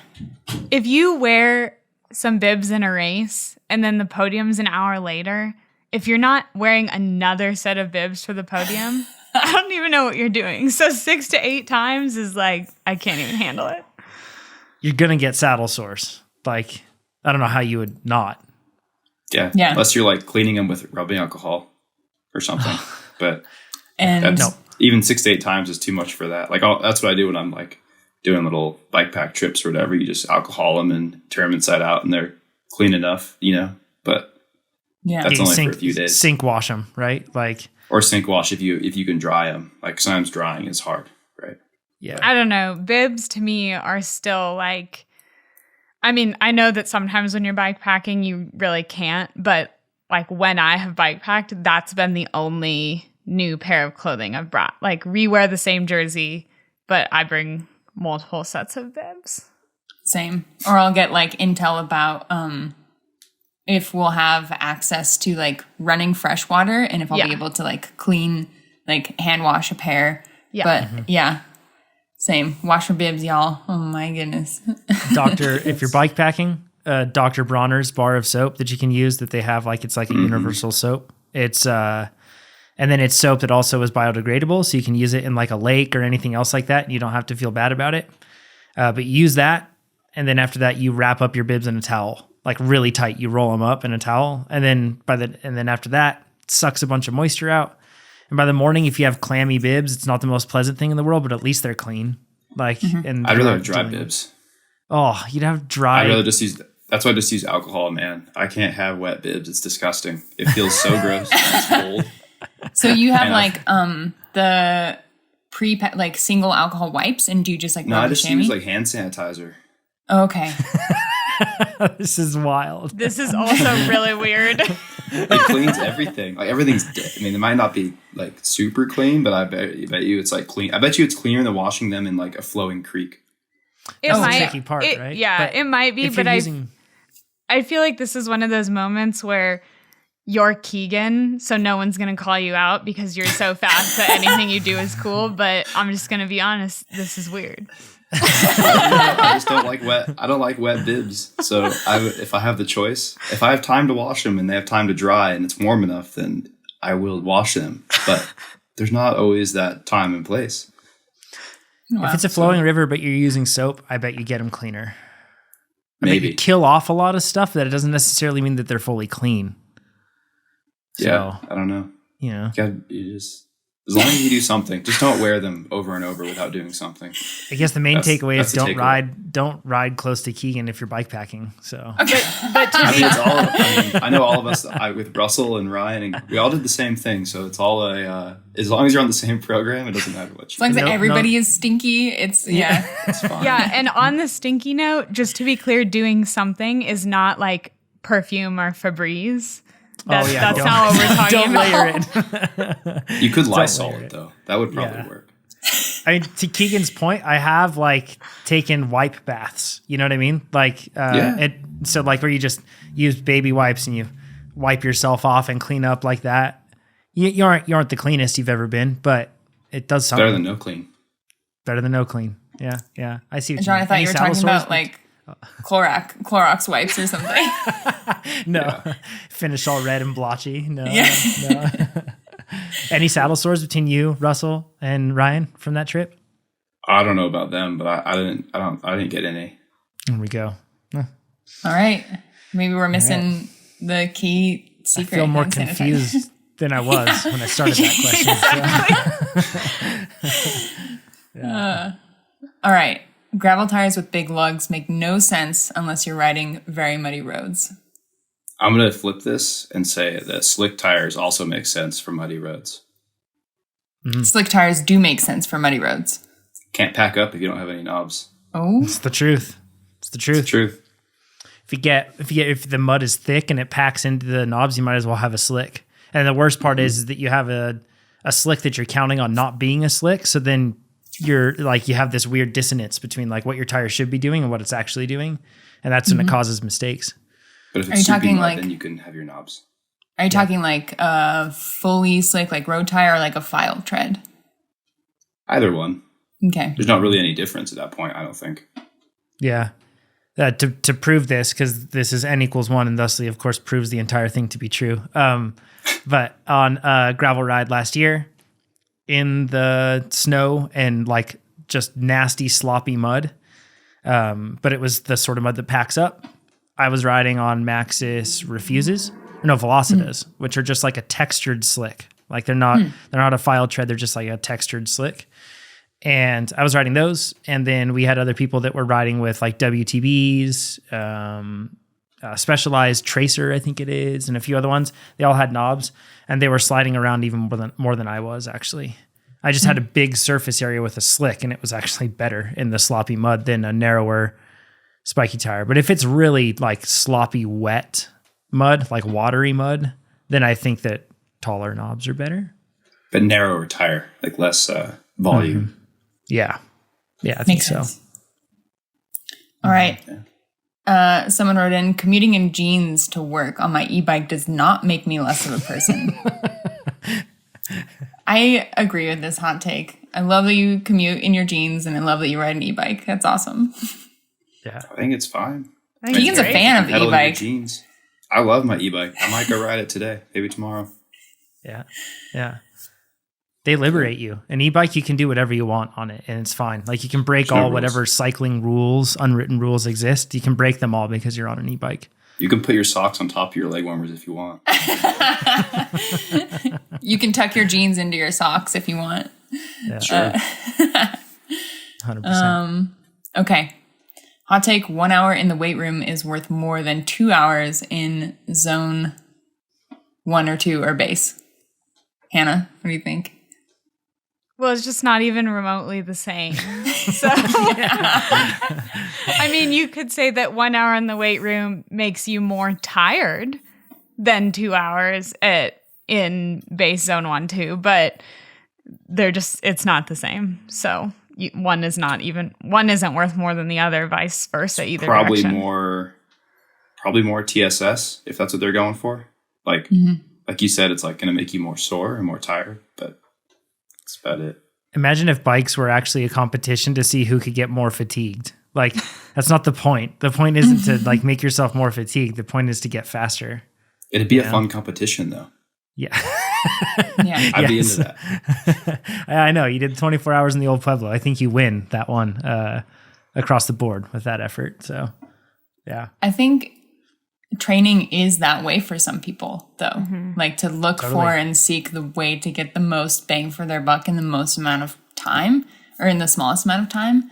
If you wear some bibs in a race and then the podium's an hour later, if you're not wearing another set of bibs for the podium, I don't even know what you're doing. So 6 to 8 times is like, I can't even handle it. You're going to get saddle sores. Like, I don't know how you would not. Yeah. Unless you're like cleaning them with rubbing alcohol or something. But even 6 to 8 times is too much for that. Like that's what I do when I'm like doing little bike pack trips or whatever. You just alcohol them and turn them inside out and they're clean enough, you know, but that's only for a few days. Sink wash them, right? Like, or sink wash if you can dry them. Like sometimes drying is hard, right? Yeah. I don't know. Bibs to me are still like, I mean, I know that sometimes when you're bike packing, you really can't, but like when I have bike packed, that's been the only new pair of clothing I've brought. Like rewear the same jersey, but I bring multiple sets of bibs. Same. Or I'll get like intel about if we'll have access to like running fresh water and if I'll be able to like clean, like hand wash a pair. Yeah. But same. Wash your bibs, y'all. Oh my goodness. If you're bike packing, Dr. Bronner's bar of soap that you can use that they have, like, it's like a universal soap. It's, and then it's soap that also is biodegradable. So you can use it in like a lake or anything else like that. And you don't have to feel bad about it. But you use that. And then after that, you wrap up your bibs in a towel. Like really tight, you roll them up in a towel, and then after that, it sucks a bunch of moisture out. And by the morning, if you have clammy bibs, it's not the most pleasant thing in the world, but at least they're clean. Like, and I'd rather have dry bibs. Oh, you'd have dry. I'd rather just use. That's why I just use alcohol, man. I can't have wet bibs. It's disgusting. It feels so gross. It's cold. So you have like the like single alcohol wipes, and do you just like no? I just use like hand sanitizer. Okay. This is wild. This is also really weird. It cleans everything. Like everything's dead. I mean, it might not be like super clean, but I bet you it's like clean. I bet you it's cleaner than washing them in like a flowing creek. It might, the tricky part, right? Yeah, but it might be, but I feel like this is one of those moments where you're Keegan, so no one's going to call you out because you're so fast that anything you do is cool. But I'm just going to be honest, this is weird. I just don't like wet. I don't like wet bibs. So if I have the choice, if I have time to wash them and they have time to dry and it's warm enough, then I will wash them. But there's not always that time and place. Wow. If it's a flowing river, but you're using soap, I bet you get them cleaner. I bet you kill off a lot of stuff that it doesn't necessarily mean that they're fully clean. Yeah, so, I don't know. You know, you just, as long as you do something, just don't wear them over and over without doing something. I guess the main takeaway is don't ride close to Keegan if you're bike packing. So, okay, but I know all of us with Russell and Ryan, and we all did the same thing. So it's all as long as you're on the same program, it doesn't matter what. As long as everybody is stinky, it's it's fine. Yeah, and on the stinky note, just to be clear, doing something is not like perfume or Febreze. That's not what we're talking about. Don't layer it. You could Lysol it though. That would probably work. I mean, to Keegan's point, I have like taken wipe baths. You know what I mean? Like, so like where you just use baby wipes and you wipe yourself off and clean up like that. You aren't the cleanest you've ever been, but it does something. Better than no clean. Better than no clean. Yeah. I see what John, you mean. I thought you were talking about like Clorox wipes or something. No, finish all red and blotchy. No. Yeah. Any saddle sores between you, Russell, and Ryan from that trip? I don't know about them, but I didn't get any. There we go. All right, maybe we're missing the key secret. I feel more confused than I was when I started that question. All right. Gravel tires with big lugs make no sense unless you're riding very muddy roads. I'm going to flip this and say that slick tires also make sense for muddy roads. Mm-hmm. Slick tires do make sense for muddy roads. Can't pack up if you don't have any knobs. Oh, it's the truth. It's the truth. If the mud is thick and it packs into the knobs, you might as well have a slick. And the worst part is that you have a slick that you're counting on not being a slick. So then you're like, you have this weird dissonance between like what your tire should be doing and what it's actually doing. And that's when it causes mistakes. But if it's talking mud, then you can have your knobs. Are you talking like a fully slick, like road tire, or like a file tread? Either one. Okay. There's not really any difference at that point, I don't think. Yeah. To prove this, because this is n=1 and thusly, of course, proves the entire thing to be true. But on a gravel ride last year, in the snow and like just nasty, sloppy mud, but it was the sort of mud that packs up. I was riding on Maxxis Velocitas, which are just like a textured slick. Like they're not a file tread, they're just like a textured slick. And I was riding those, and then we had other people that were riding with like WTBs, Specialized Tracer, I think it is, and a few other ones. They all had knobs, and they were sliding around even more than I was, actually. I just had a big surface area with a slick, and it was actually better in the sloppy mud than a narrower spiky tire. But if it's really like sloppy, wet mud, like watery mud, then I think that taller knobs are better. But narrower tire, like less volume. Mm-hmm. Yeah, I think so. All right. Someone wrote in, commuting in jeans to work on my e-bike does not make me less of a person. I agree with this hot take. I love that you commute in your jeans, and I love that you ride an e-bike. That's awesome. Yeah, I think it's fine. Keegan's a fan of the e-bike. Jeans. I love my e-bike. I might go ride it today, maybe tomorrow. Yeah. They liberate you. An e-bike, you can do whatever you want on it, and it's fine. Like you can break all whatever cycling rules, unwritten rules exist. You can break them all because you're on an e-bike. You can put your socks on top of your leg warmers if you want. You can tuck your jeans into your socks if you want. Yeah. Sure. 100%. Okay. Hot take, 1 hour in the weight room is worth more than 2 hours in zone 1 or 2 or base. Hannah, what do you think? Well, it's just not even remotely the same. So, I mean, you could say that 1 hour in the weight room makes you more tired than 2 hours in base zone 1, 2, but it's not the same. So one isn't worth more than the other, vice versa, either probably direction. Probably more TSS if that's what they're going for. Like like you said, it's like going to make you more sore and more tired, but that's about it. Imagine if bikes were actually a competition to see who could get more fatigued. Like, that's not the point. The point isn't to like make yourself more fatigued. The point is to get faster. It'd be a fun competition, though. Yeah. Yeah. I'd be into that. I know. You did 24 hours in the Old Pueblo. I think you win that one across the board with that effort. So, yeah. I think training is that way for some people, though. Like to look for and seek the way to get the most bang for their buck in the most amount of time, or in the smallest amount of time.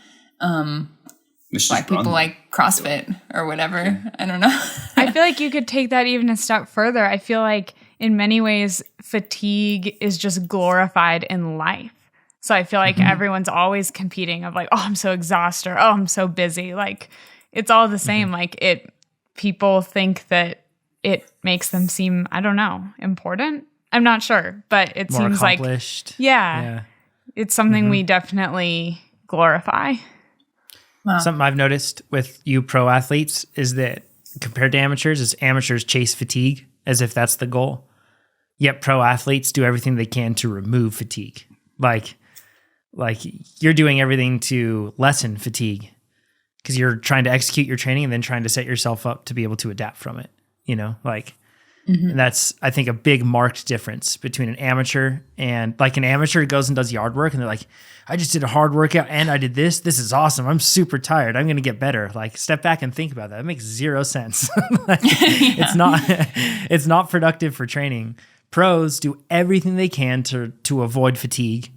Like people like CrossFit or whatever. Yeah. I don't know. I feel like you could take that even a step further. I feel like in many ways, fatigue is just glorified in life. So I feel like everyone's always competing of like, oh, I'm so exhausted, or oh, I'm so busy. Like it's all the same. Like people think that it makes them seem, I don't know, important. I'm not sure, but it more seems like, it's something we definitely glorify. Wow. Something I've noticed with you pro athletes is that compared to amateurs, is amateurs chase fatigue as if that's the goal. Yet pro athletes do everything they can to remove fatigue. Like you're doing everything to lessen fatigue because you're trying to execute your training and then trying to set yourself up to be able to adapt from it. You know, like and that's, I think, a big marked difference between an amateur and like an amateur goes and does yard work and they're like, I just did a hard workout and I did this. This is awesome. I'm super tired. I'm going to get better. Like step back and think about that. It makes zero sense. It's not productive for training. Pros do everything they can to avoid fatigue.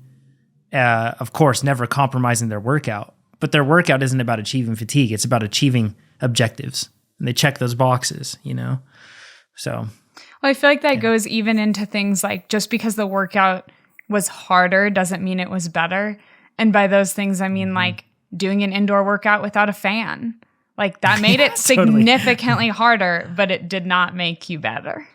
Of course, never compromising their workout, but their workout isn't about achieving fatigue. It's about achieving objectives, and they check those boxes, you know? So. Well, I feel like that goes even into things like just because the workout was harder doesn't mean it was better. And by those things, I mean like doing an indoor workout without a fan. Like that made it significantly harder, but it did not make you better.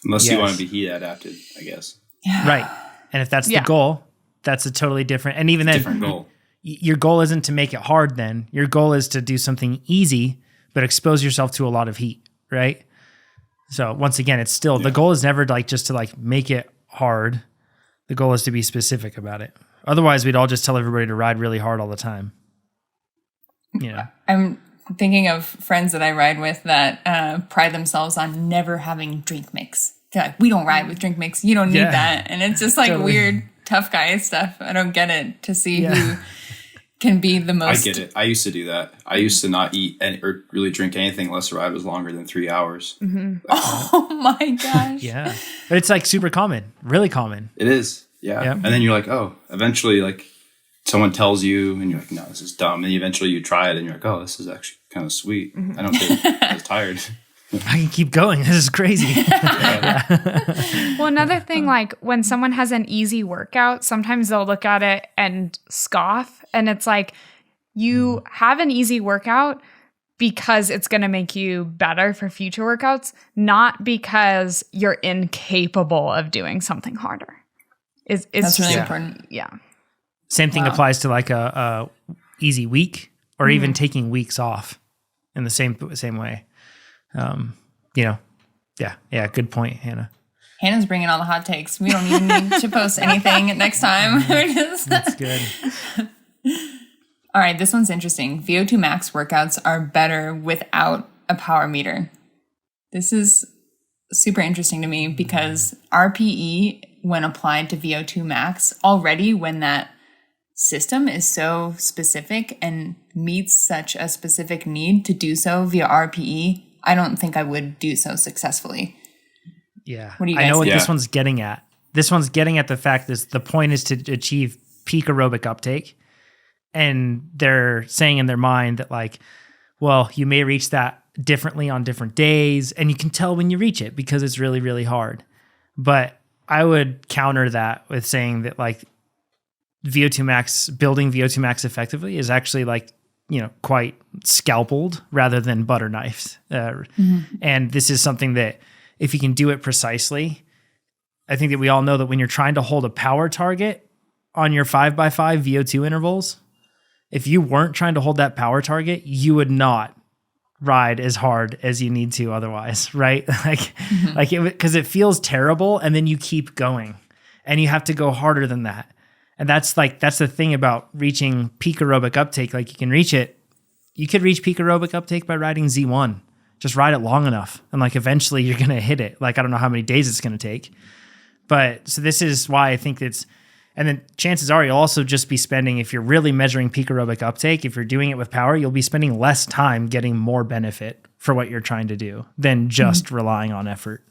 Unless you want to be heat adapted, I guess. Yeah. Right. And if that's the goal, that's a totally different, and even then, different goal. Your goal isn't to make it hard then. Your goal is to do something easy, but expose yourself to a lot of heat, right? So once again, it's still, the goal is never like just to like make it hard. The goal is to be specific about it. Otherwise, we'd all just tell everybody to ride really hard all the time. You know? I'm thinking of friends that I ride with that pride themselves on never having drink mix. They're like, we don't ride with drink mix. You don't need that. And it's just like weird tough guy stuff. I don't get it, to see who can be the most. I get it. I used to do that. I used to not eat or really drink anything unless the ride was longer than 3 hours. Oh my gosh. Yeah. But it's like super common, really common. It is. Yeah. And then you're like, oh, eventually like someone tells you and you're like, no, this is dumb. And eventually you try it and you're like, oh, this is actually kind of sweet. I don't get as tired. I can keep going. This is crazy. Well, another thing, like when someone has an easy workout, sometimes they'll look at it and scoff. And it's like, you have an easy workout because it's going to make you better for future workouts, not because you're incapable of doing something harder. That's really important. Yeah. Same thing applies to like a easy week or even taking weeks off in the same way. You know, yeah, good point, Hannah. Hannah's bringing all the hot takes. We don't even need to post anything next time. That's good. All right, this one's interesting. VO2 Max workouts are better without a power meter. This is super interesting to me because RPE, when applied to VO2 Max, already when that system is so specific and meets such a specific need to do so via RPE, I don't think I would do so successfully. Yeah. What do you guys I know what think? this one's getting at. This one's getting at the fact that the point is to achieve peak aerobic uptake. And they're saying in their mind that like, well, you may reach that differently on different days. And you can tell when you reach it because it's really, really hard. But I would counter that with saying that like VO2 Max, building VO2 Max effectively is actually like, you know, quite scalpeled rather than butter knives. And this is something that if you can do it precisely, I think that we all know that when you're trying to hold a power target on your 5x5 VO2 intervals, if you weren't trying to hold that power target, you would not ride as hard as you need to otherwise, right? Because it feels terrible, and then you keep going, and you have to go harder than that. And that's the thing about reaching peak aerobic uptake. Like, you can reach it. You could reach peak aerobic uptake by riding Z1. Just ride it long enough, and like eventually you're gonna hit it. Like, I don't know how many days it's gonna take, but so this is why I think it's. And then chances are you'll also just be spending, if you're really measuring peak aerobic uptake, if you're doing it with power, you'll be spending less time getting more benefit for what you're trying to do than just relying on effort.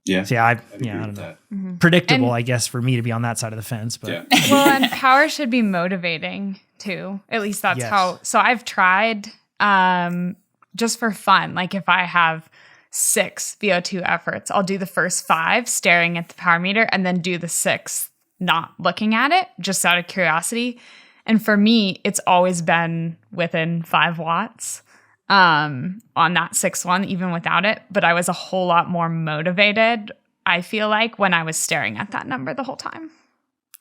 Yeah. So I don't know. Predictable, I guess, for me to be on that side of the fence. But well, and power should be motivating too. At least that's how. So I've tried just for fun. Like, if I have 6 VO2 efforts, I'll do the first 5 staring at the power meter, and then do the 6th not looking at it, just out of curiosity. And for me, it's always been within 5 watts on that 6th one, even without it. But I was a whole lot more motivated, I feel like, when I was staring at that number the whole time.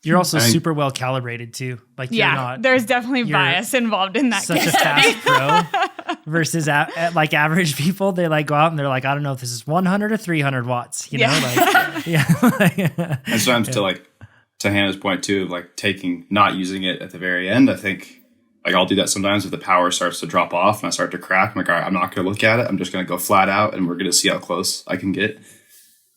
You're also super well calibrated too. Like, there's definitely bias involved in that. Such a fast pro versus like average people. They like go out and they're like, I don't know if this is 100 or 300 watts. You know, And sometimes to Hannah's point too, of like not using it at the very end. I think like I'll do that sometimes if the power starts to drop off and I start to crack. I'm like, all right, I'm not going to look at it. I'm just going to go flat out, and we're going to see how close I can get.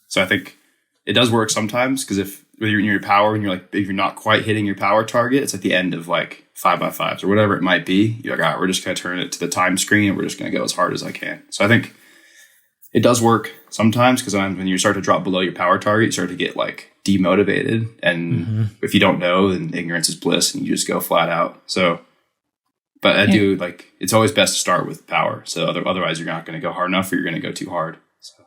So I think it does work sometimes, because if you're in your power and if you're not quite hitting your power target, it's at the end of like 5x5s or whatever it might be. You're like, all right, we're just going to turn it to the time screen, and we're just going to go as hard as I can. So I think it does work sometimes, because when you start to drop below your power target, you start to get like demotivated. And if you don't know, then ignorance is bliss, and you just go flat out. So, but I do it's always best to start with power. So otherwise you're not going to go hard enough, or you're going to go too hard. So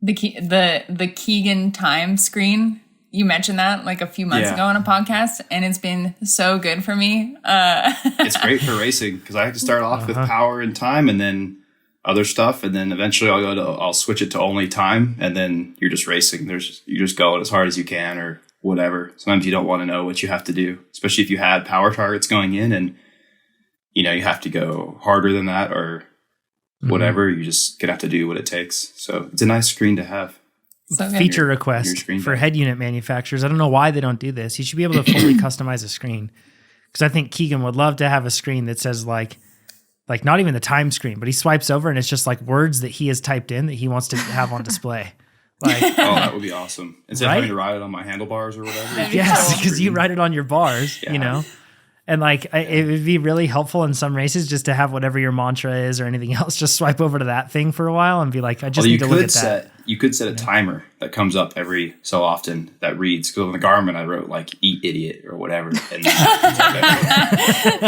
the Keegan time screen, you mentioned that like a few months ago on a podcast, and it's been so good for me. It's great for racing, because I have to start off with power and time, and then other stuff, and then eventually I'll switch it to only time, and then you're just racing. You're just going as hard as you can, or whatever. Sometimes you don't want to know what you have to do, especially if you had power targets going in, and you have to go harder than that or whatever. You just gonna have to do what it takes. So it's a nice screen to have. So feature request for head unit manufacturers. I don't know why they don't do this. You should be able to fully customize a screen, because I think Keegan would love to have a screen that says like not even the time screen, but he swipes over and it's just like words that he has typed in that he wants to have on display. Like, that would be awesome. Instead of having to ride it on my handlebars or whatever. Yes, because you ride it on your bars, And it would be really helpful in some races just to have whatever your mantra is or anything else. Just swipe over to that thing for a while and be like, I just need to look at that. You could set a timer that comes up every so often that reads, because on the Garmin I wrote like "eat idiot" or whatever, and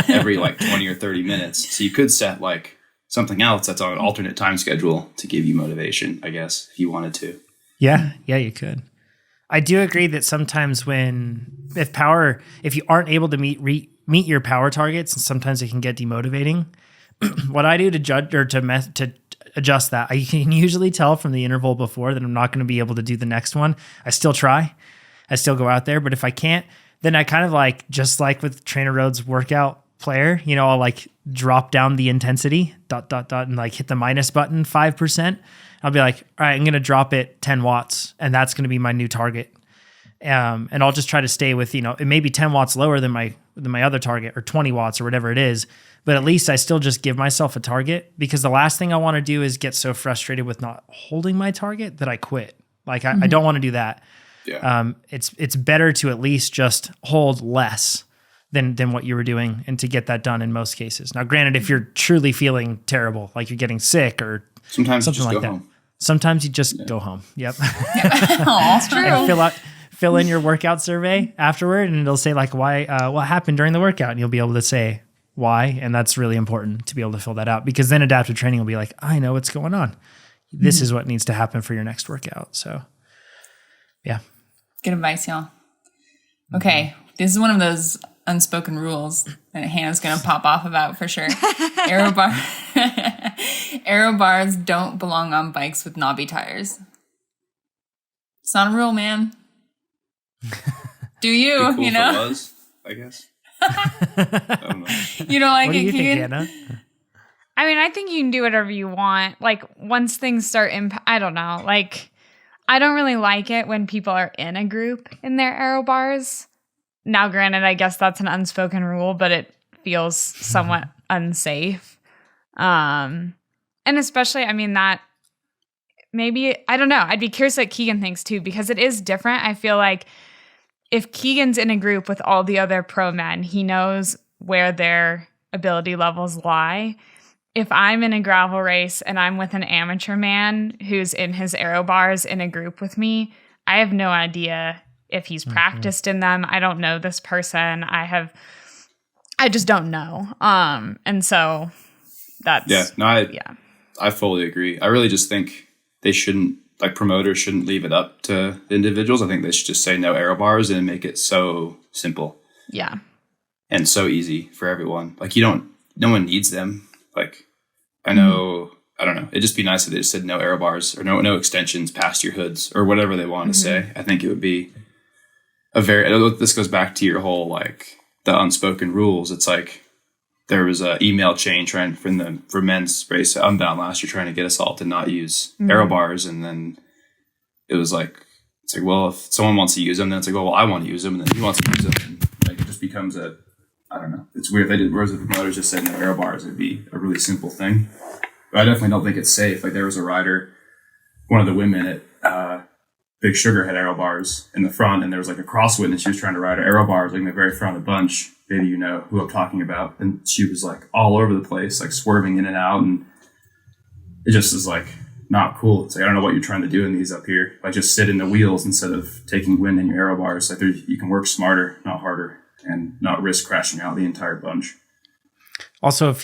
every 20 or 30 minutes. So you could set like something else that's on an alternate time schedule to give you motivation, I guess, if you wanted to. Yeah, you could. I do agree that sometimes if you aren't able to meet your power targets, sometimes it can get demotivating. What I do to judge or to adjust that, I can usually tell from the interval before that I'm not going to be able to do the next one. I still try. I still go out there, but if I can't, then I kind of just like with TrainerRoad's workout player, I'll drop down the intensity, ... and hit the minus button 5%. I'll be like, all right, I'm going to drop it 10 watts, and that's going to be my new target. And I'll just try to stay with, it may be 10 watts lower than my other target, or 20 watts or whatever it is, but at least I still just give myself a target, because the last thing I want to do is get so frustrated with not holding my target that I quit. I don't want to do that. Yeah. It's better to at least just hold less than what you were doing, and to get that done in most cases. Now, granted, if you're truly feeling terrible, like you're getting sick or sometimes something like that, home. Sometimes you just go home. Yep. That's true. And fill in your workout survey afterward, and it'll say why, what happened during the workout, and you'll be able to say why. And that's really important to be able to fill that out, because then adaptive training will be like, I know what's going on. This is what needs to happen for your next workout. So yeah. Good advice, y'all. Okay. This is one of those unspoken rules that Hannah's going to pop off about for sure. Aero bars don't belong on bikes with knobby tires. It's not a rule, man. Do you? Cool if it was, I guess. I don't know. You don't like what it, do you Keegan? think, Hannah? I mean, I think you can do whatever you want. Like once things start, I don't know. Like I don't really like it when people are in a group in their aero bars. Now, granted, I guess that's an unspoken rule, but it feels somewhat unsafe. And especially, I mean, that maybe, I don't know. I'd be curious what Keegan thinks too, because it is different. I feel like if Keegan's in a group with all the other pro men, he knows where their ability levels lie. If I'm in a gravel race and I'm with an amateur man who's in his aero bars in a group with me, I have no idea if he's practiced in them. I don't know this person. I just don't know. And so that's I fully agree. I really just think they shouldn't, like promoters shouldn't leave it up to individuals. I think they should just say no aero bars and make it so simple. Yeah. And so easy for everyone. Like no one needs them. Like I know, I don't know. It'd just be nice if they just said no aero bars or no extensions past your hoods or whatever they want to say. I think it would be this goes back to your whole, like the unspoken rules. It's like there was a email chain trying for men's race at Unbound last year, trying to get us all to not use aero bars. And then it was like, it's like, well, if someone wants to use them, then it's like, oh, well, I want to use them. And then he wants to use them. And like, it just becomes I don't know. It's weird. Whereas if the promoters just said no aero bars, it'd be a really simple thing. But I definitely don't think it's safe. Like there was a rider, one of the women at Big Sugar had aero bars in the front, and there was like a crosswind, and she was trying to ride her aero bars like in the very front of the bunch. Maybe you know who I'm talking about. And she was like all over the place, like swerving in and out, and it just is like not cool. It's like, I don't know what you're trying to do in these up here. Like just sit in the wheels instead of taking wind in your aero bars. Like you can work smarter, not harder, and not risk crashing out the entire bunch. Also,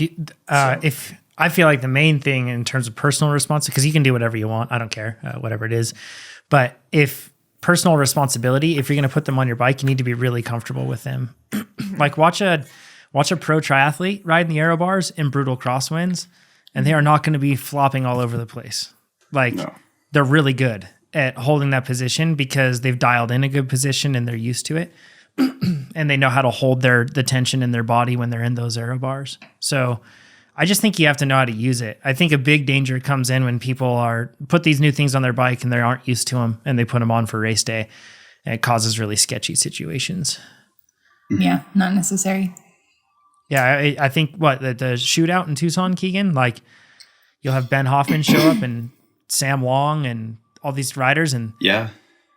if I feel like the main thing in terms of personal responsibility, because you can do whatever you want, I don't care, whatever it is. But if personal responsibility, if you're going to put them on your bike, you need to be really comfortable with them. Like watch a pro triathlete ride in the aero bars in brutal crosswinds, and they are not going to be flopping all over the place. Like they're really good at holding that position because they've dialed in a good position and they're used to it. And they know how to hold the tension in their body when they're in those aero bars. So I just think you have to know how to use it. I think a big danger comes in when people put these new things on their bike and they aren't used to them and they put them on for race day, and it causes really sketchy situations. Yeah, not necessary. Yeah, I think the shootout in Tucson, Keegan, like you'll have Ben Hoffman show up and Sam Wong and all these riders, and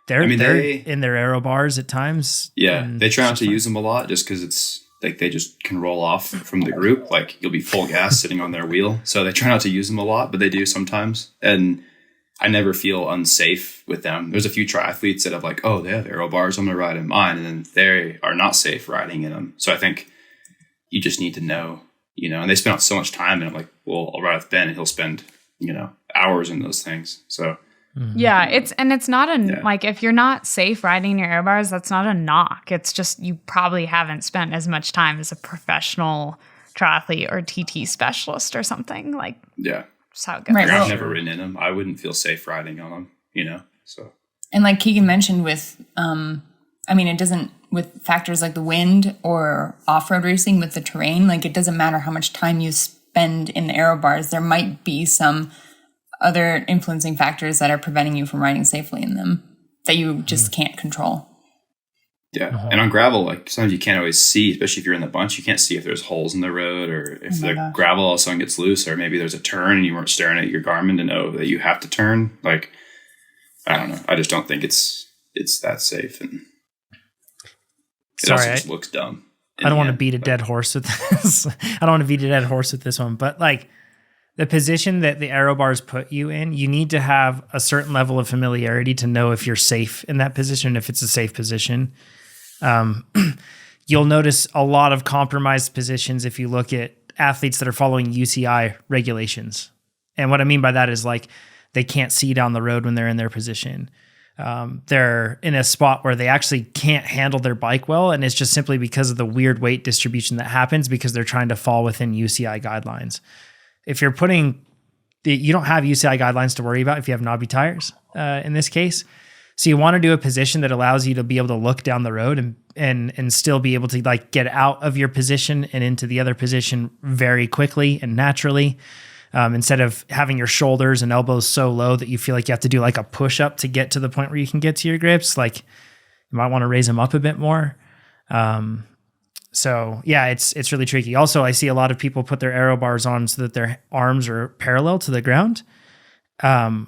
they're in their aero bars at times. Yeah, they try not to use them a lot just because it's like they just can roll off from the group. Like you'll be full gas sitting on their wheel. So they try not to use them a lot, but they do sometimes. And I never feel unsafe with them. There's a few triathletes that have like, oh, they have aero bars, I'm going to ride in mine. And then they are not safe riding in them. So I think you just need to know, and they spend so much time. And I'm like, well, I'll ride with Ben and he'll spend, hours in those things. So yeah, it's not like if you're not safe riding your aero bars, that's not a knock. It's just you probably haven't spent as much time as a professional triathlete or TT specialist or something. Like that's how it goes. Right, I've never ridden in them. I wouldn't feel safe riding on them, So and like Keegan mentioned with it doesn't, with factors like the wind or off-road racing with the terrain, like it doesn't matter how much time you spend in the aero bars, there might be some other influencing factors that are preventing you from riding safely in them that you just can't control. Yeah. And on gravel, like sometimes you can't always see, especially if you're in the bunch, you can't see if there's holes in the road or if the gravel all of a sudden gets loose, or maybe there's a turn and you weren't staring at your Garmin to know that you have to turn. Like, I don't know. I just don't think it's that safe. And it also just looks dumb. I don't want to beat a dead horse with this. I don't want to beat a dead horse with this one, but like, the position that the aero bars put you in, you need to have a certain level of familiarity to know if you're safe in that position, if it's a safe position. You'll notice a lot of compromised positions if you look at athletes that are following UCI regulations. And what I mean by that is like they can't see down the road when they're in their position. They're in a spot where they actually can't handle their bike well, and it's just simply because of the weird weight distribution that happens because they're trying to fall within UCI guidelines. If you're you don't have UCI guidelines to worry about if you have knobby tires in this case. So you want to do a position that allows you to be able to look down the road and still be able to like get out of your position and into the other position very quickly and naturally. Instead of having your shoulders and elbows so low that you feel like you have to do like a push up to get to the point where you can get to your grips, like you might want to raise them up a bit more. So yeah, it's really tricky. Also, I see a lot of people put their Aero Bars on so that their arms are parallel to the ground,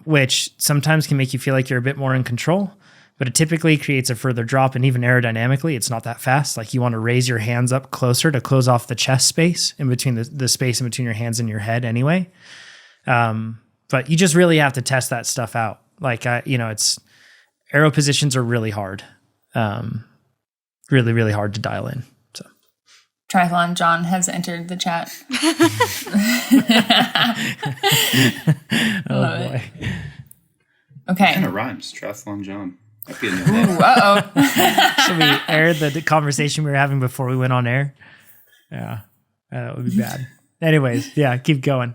which sometimes can make you feel like you're a bit more in control, but it typically creates a further drop. And even aerodynamically, it's not that fast. Like you want to raise your hands up closer to close off the chest space in between the space in between your hands and your head anyway. But you just really have to test that stuff out. Like, it's aero positions are really hard. Really, really hard to dial in. So Triathlon John has entered the chat. Oh boy. Okay. Kind of rhymes. Triathlon John. That'd be a new name. Uh-oh. Should we air the conversation we were having before we went on air? Yeah, that would be bad. Anyways, yeah, keep going.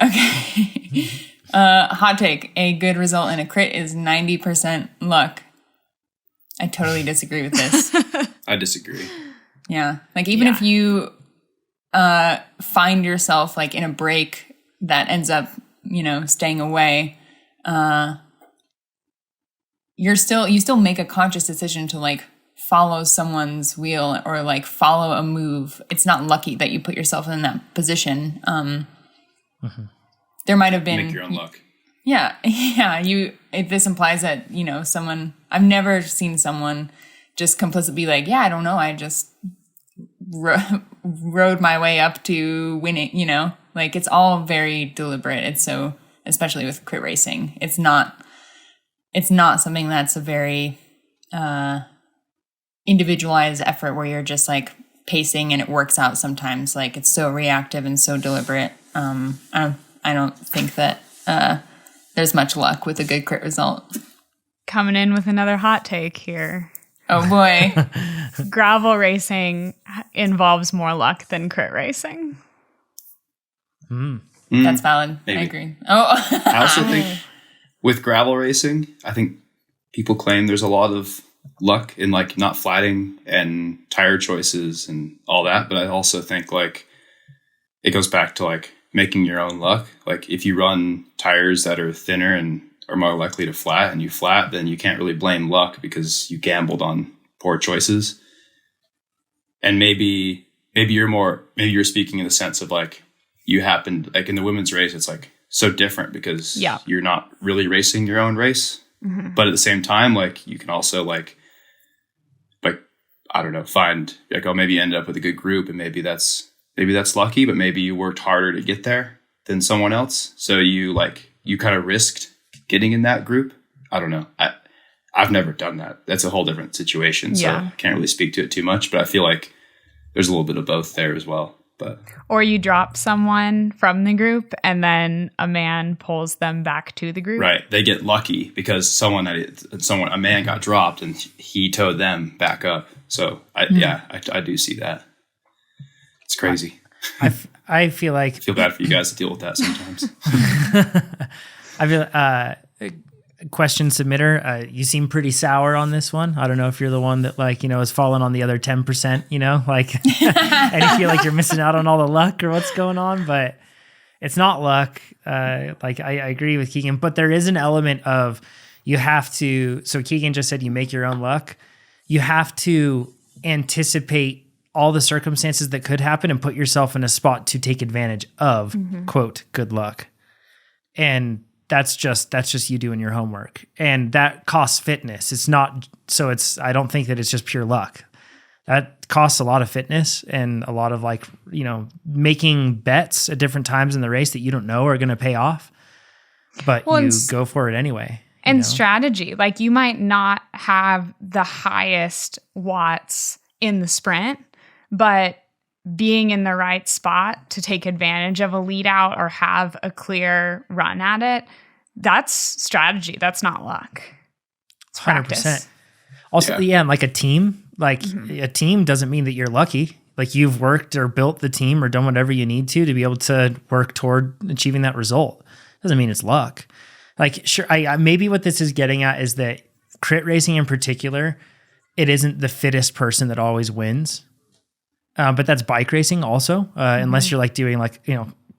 Okay. Hot take. A good result in a crit is 90% luck. I totally disagree with this. I disagree. Yeah. Like even if you find yourself like in a break that ends up, staying away, you still make a conscious decision to like follow someone's wheel or like follow a move. It's not lucky that you put yourself in that position. There might have been Make your own luck. Yeah. If this implies that, someone, I've never seen someone just complicitly be like, yeah, I don't know. I just rode my way up to winning, like it's all very deliberate. It's so, especially with crit racing, it's not something that's a very, individualized effort where you're just like pacing and it works out sometimes. Like it's so reactive and so deliberate. I don't think that, there's much luck with a good crit result. Coming in with another hot take here. Oh boy. Gravel racing involves more luck than crit racing. That's valid. Maybe. I agree. Oh, I also think with gravel racing, I think people claim there's a lot of luck in like not flatting and tire choices and all that. But I also think like it goes back to like making your own luck. Like if you run tires that are thinner and are more likely to flat and you flat, then you can't really blame luck because you gambled on poor choices. And maybe you're speaking in the sense of like you happened, like in the women's race, it's like so different because you're not really racing your own race. Mm-hmm. But at the same time, like you can also like, I don't know, find like, oh, maybe you ended up with a good group and maybe that's lucky, but maybe you worked harder to get there than someone else. So you kind of risked getting in that group. I don't know. I've never done that. That's a whole different situation. So I can't really speak to it too much, but I feel like there's a little bit of both there as well. Or you drop someone from the group and then a man pulls them back to the group. Right. They get lucky because a man got dropped and he towed them back up. So I do see that. It's crazy. I feel like I feel bad for you guys to deal with that sometimes. I feel question submitter. You seem pretty sour on this one. I don't know if you're the one that has fallen on the other 10%. And you feel like you're missing out on all the luck or what's going on, but it's not luck. I agree with Keegan, but there is an element of you have to. So Keegan just said you make your own luck. You have to anticipate all the circumstances that could happen and put yourself in a spot to take advantage of quote good luck. And that's just you doing your homework, and that costs fitness. It's not, so I don't think that it's just pure luck. That costs a lot of fitness and a lot of making bets at different times in the race that you don't know are going to pay off, but you go for it anyway. And strategy, like you might not have the highest watts in the sprint, but being in the right spot to take advantage of a lead out or have a clear run at it, that's strategy. That's not luck. It's practice. 100%. Also, like a team, a team doesn't mean that you're lucky. Like you've worked or built the team or done whatever you need to be able to work toward achieving that result. Doesn't mean it's luck. Like, sure, maybe what this is getting at is that crit racing in particular, it isn't the fittest person that always wins. But that's bike racing also, unless you're like doing like,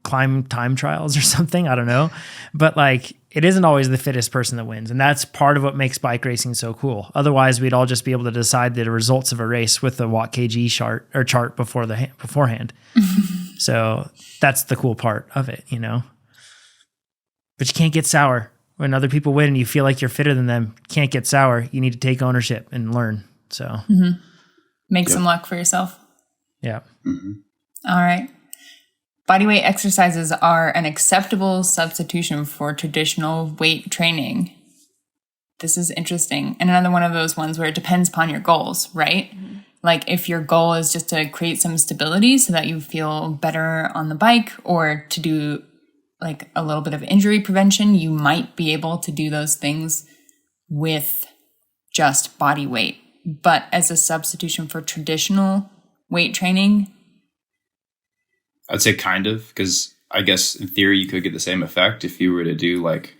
climb time trials or something. I don't know. But like, it isn't always the fittest person that wins. And that's part of what makes bike racing so cool. Otherwise, we'd all just be able to decide the results of a race with the watt kg chart beforehand. So that's the cool part of it, But you can't get sour. When other people win and you feel like you're fitter than them, you can't get sour. You need to take ownership and learn. So make some luck for yourself. Yeah. Mm-hmm. All right. Bodyweight exercises are an acceptable substitution for traditional weight training. This is interesting. And another one of those ones where it depends upon your goals, right? Mm-hmm. Like if your goal is just to create some stability so that you feel better on the bike, or to do like a little bit of injury prevention, you might be able to do those things with just body weight. But as a substitution for traditional weight training, I'd say kind of, because I guess in theory you could get the same effect if you were to do like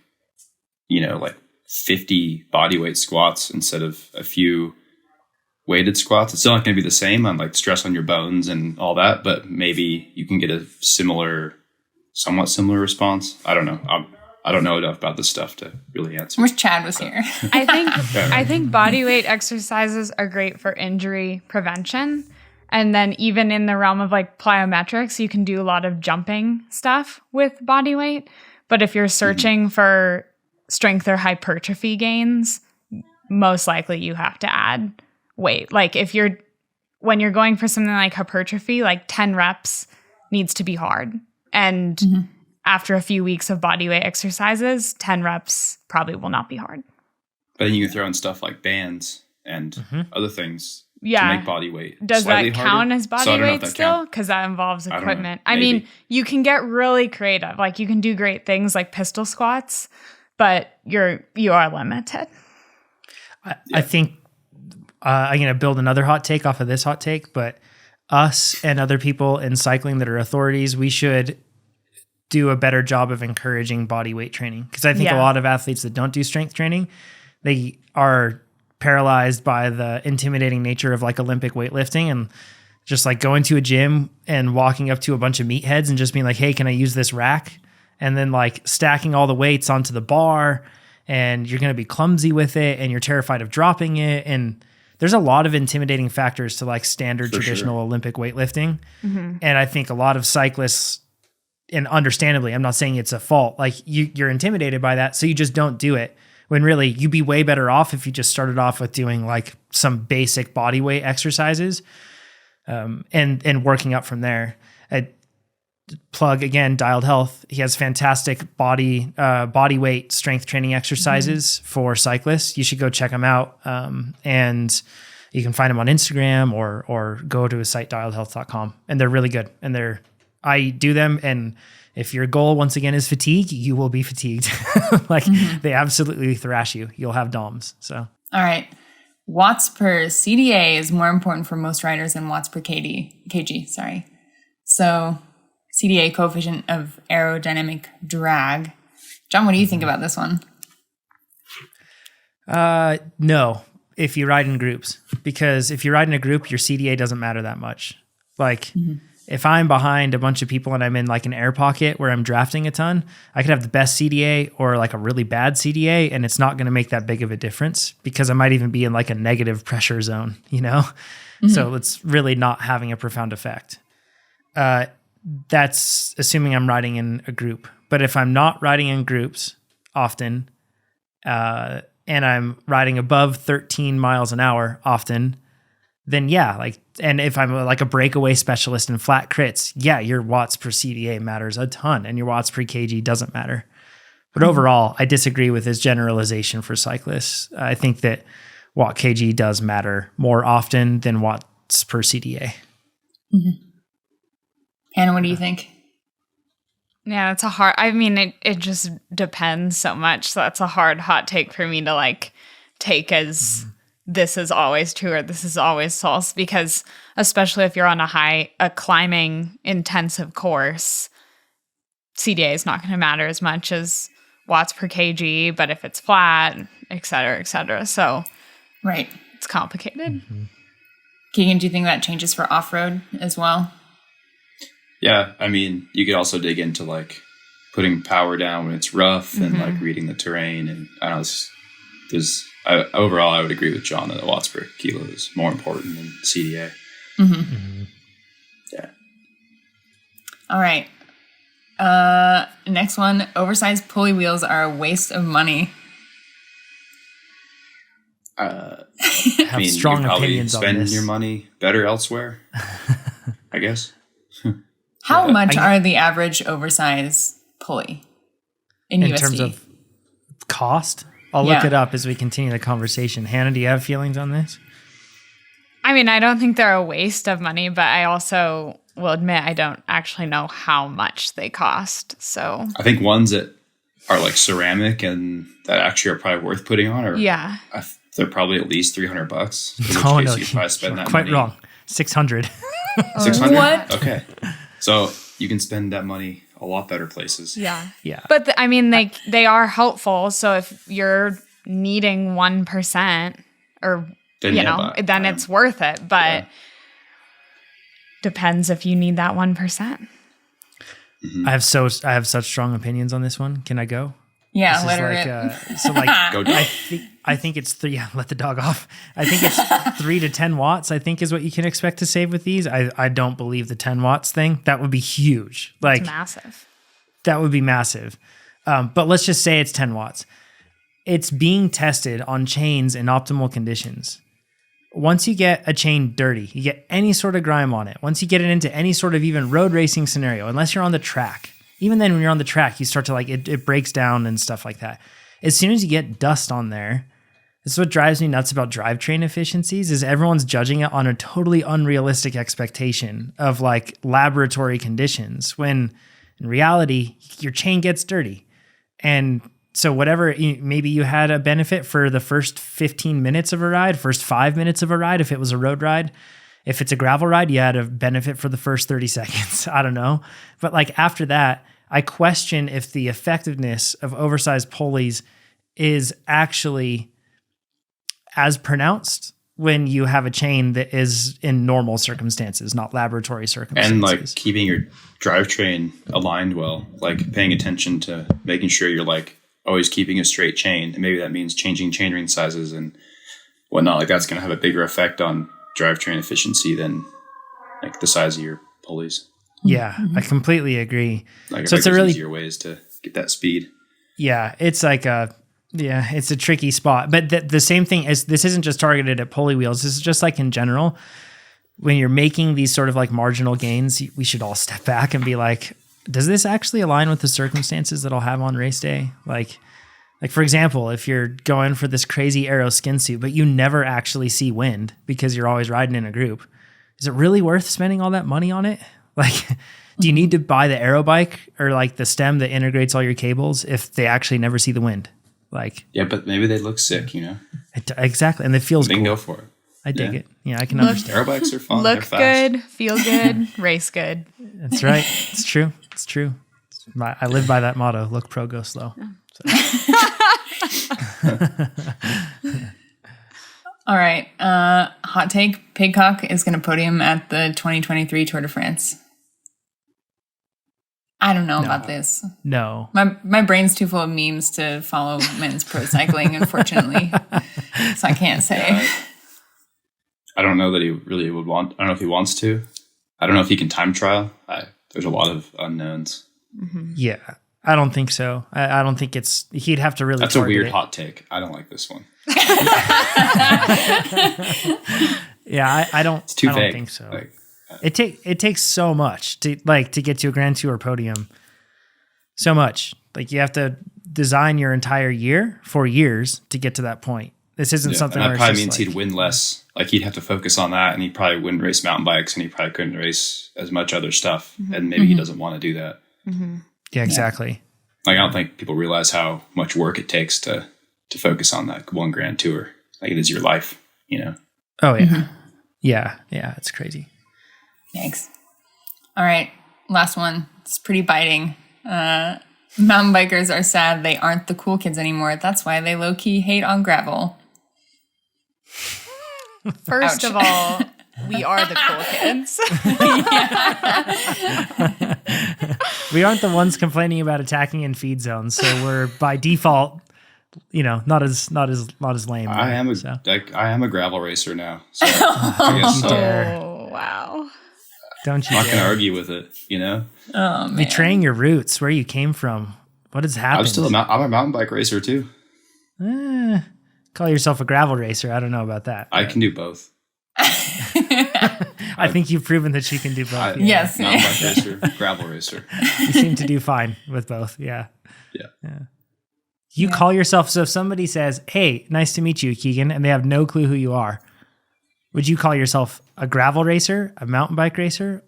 50 bodyweight squats instead of a few weighted squats. It's still not going to be the same on like stress on your bones and all that, but maybe you can get a somewhat similar response. I don't know. I don't know enough about this stuff to really answer. Wish Chad was here. I think bodyweight exercises are great for injury prevention. And then even in the realm of like plyometrics, you can do a lot of jumping stuff with body weight. But if you're searching for strength or hypertrophy gains, most likely you have to add weight. Like when you're going for something like hypertrophy, like 10 reps needs to be hard. And after a few weeks of body weight exercises, 10 reps probably will not be hard. But then you can throw in stuff like bands and other things. Yeah. To make body weight. Does that count harder? as body weight still? Because that involves equipment. I mean, you can get really creative. Like you can do great things like pistol squats, but you are limited. I think I'm going to build another hot take off of this hot take, but us and other people in cycling that are authorities, we should do a better job of encouraging body weight training. Because I think a lot of athletes that don't do strength training, they are paralyzed by the intimidating nature of like Olympic weightlifting, and just like going to a gym and walking up to a bunch of meatheads and just being like, hey, can I use this rack? And then like stacking all the weights onto the bar, and you're going to be clumsy with it and you're terrified of dropping it. And there's a lot of intimidating factors to like standard traditional Olympic weightlifting. And I think a lot of cyclists, and understandably, I'm not saying it's a fault, like you're intimidated by that. So you just don't do it. When really you'd be way better off if you just started off with doing like some basic body weight exercises, and working up from there. I plug again, Dialed Health. He has fantastic body weight strength training exercises for cyclists. You should go check him out. And you can find him on Instagram or go to his site, dialedhealth.com. And they're really good. And I do them, and if your goal, once again, is fatigue, you will be fatigued. They absolutely thrash you. You'll have DOMs. So, all right. Watts per CdA is more important for most riders than watts per kg. Sorry. So CdA, coefficient of aerodynamic drag. John, what do you think about this one? No, if you ride in groups. Because if you ride in a group, your CdA doesn't matter that much. Like... If I'm behind a bunch of people and I'm in like an air pocket where I'm drafting a ton, I could have the best CdA or like a really bad CdA, and it's not going to make that big of a difference because I might even be in like a negative pressure zone, So it's really not having a profound effect. That's assuming I'm riding in a group. But if I'm not riding in groups often, and I'm riding above 13 miles an hour often, then and if I'm like a breakaway specialist in flat crits, your watts per CdA matters a ton and your watts per kg doesn't matter. But overall, I disagree with his generalization for cyclists. I think that watt kg does matter more often than watts per CdA. Hannah, what do you think? Yeah, it's it just depends so much. So that's a hard hot take for me to like take as... this is always true or this is always false, because especially if you're on a climbing intensive course, CdA is not going to matter as much as watts per kg, but if it's flat, et cetera, et cetera. So right, it's complicated. Keegan, do you think that changes for off-road as well? Yeah, I mean, you could also dig into like putting power down when it's rough and like reading the terrain. And I don't know, overall, I would agree with John that the watts per kilo is more important than CdA. Yeah. All right. Next one, oversized pulley wheels are a waste of money. Have you strong probably opinions on spend this. your money better elsewhere, I guess. How much are the average oversized pulley in USD? terms of cost? I'll look it up as we continue the conversation. Hannah, do you have feelings on this? I mean, I don't think they're a waste of money, but I also will admit I don't actually know how much they cost. So I think ones that are like ceramic and that actually are probably worth putting on, or they're probably at least $300. No, you probably spend that quite money. wrong. 600. 600. What? Okay, so you can spend that money a lot better places. yeah. Yeah. But I mean, they are helpful. So if you're needing 1% or, then it's worth it. But depends if you need that 1%. I have such strong opinions on this one. Can I go? Yeah, This let her is so like Go I think it's 3. Yeah, let the dog off. I think it's 3 to 10 watts. I think is what you can expect to save with these. I don't believe the 10 watts thing. That would be huge. Like It's massive. that would be massive. But let's just say it's 10 watts. It's being tested on chains in optimal conditions. Once you get a chain dirty, you get any sort of grime on it. Once you get it into any sort of even road racing scenario, unless you're on the track, even then when you're on the track, you start to like, it breaks down and stuff like that. As soon as you get dust on there, this is what drives me nuts about drivetrain efficiencies is everyone's judging it on a totally unrealistic expectation of like laboratory conditions when in reality, your chain gets dirty. And so whatever, maybe you had a benefit for the first 15 minutes of a ride, first 5 minutes of a ride, if it was a road ride. If it's a gravel ride, you had a benefit for the first 30 seconds. I don't know. But like after that, I question if the effectiveness of oversized pulleys is actually as pronounced when you have a chain that is in normal circumstances, not laboratory circumstances. And like keeping your drivetrain aligned well, like paying attention to making sure you're like always keeping a straight chain. And maybe that means changing chainring sizes and whatnot. Like that's going to have a bigger effect on drivetrain efficiency than like the size of your pulleys. Yeah, I completely agree. Like so it's a really easier ways to get that speed. Yeah, it's like it's a tricky spot. But the same thing is this isn't just targeted at pulley wheels. This is just like in general. When you're making these sort of like marginal gains, we should all step back and be like, does this actually align with the circumstances that I'll have on race day? Like for example, if you're going for this crazy aero skin suit, but you never actually see wind because you're always riding in a group, is it really worth spending all that money on it? Like, do you need to buy the aero bike or like the stem that integrates all your cables if they actually never see the wind? Like, yeah, but maybe they look sick, you know? Exactly. And it feels They can cool. go for it. I dig it. Yeah, I can understand. Aero bikes are fun. Look They're fast. good, feel good, race good. That's right. It's true. It's true. I live by that motto, look pro, go slow. All right. Hot take, Pigcock is going to podium at the 2023 Tour de France. I don't know about this. No. My brain's too full of memes to follow men's pro cycling, unfortunately. So I can't say. I don't know that he really would want. I don't know if he wants to. I don't know if he can time trial. There's a lot of unknowns. Mm-hmm. Yeah. I don't think so. I don't think he'd have to really That's a weird it. hot take. I don't like this one. Yeah, I don't. It's too I don't vague. think so. Like, It takes so much to get to a Grand Tour podium. So much. Like you have to design your entire year for years to get to that point. This isn't something. And that where probably it's means just he'd win less. Like he'd have to focus on that, and he probably wouldn't race mountain bikes, and he probably couldn't race as much other stuff. And maybe he doesn't want to do that. Yeah, exactly. Like I don't think people realize how much work it takes to focus on that one Grand Tour. Like it is your life, you know. Oh yeah, yeah. It's crazy. Thanks. All right. Last one. It's pretty biting. Mountain bikers are sad they aren't the cool kids anymore. That's why they low-key hate on gravel. First of all, we are the cool kids. We aren't the ones complaining about attacking in feed zones, so we're by default, not as lame. I am a gravel racer now. So I guess Oh, wow. Don't you I'm not dare. gonna argue with it, Oh, man. Betraying your roots, where you came from. What has happened? I'm a mountain bike racer too. Call yourself a gravel racer. I don't know about that. I can do both. I think you've proven that you can do both. Yes. Mountain bike racer, gravel racer. You seem to do fine with both. Yeah. Yeah. You call yourself, so if somebody says, hey, nice to meet you, Keegan, and they have no clue who you are, would you call yourself a gravel racer, a mountain bike racer,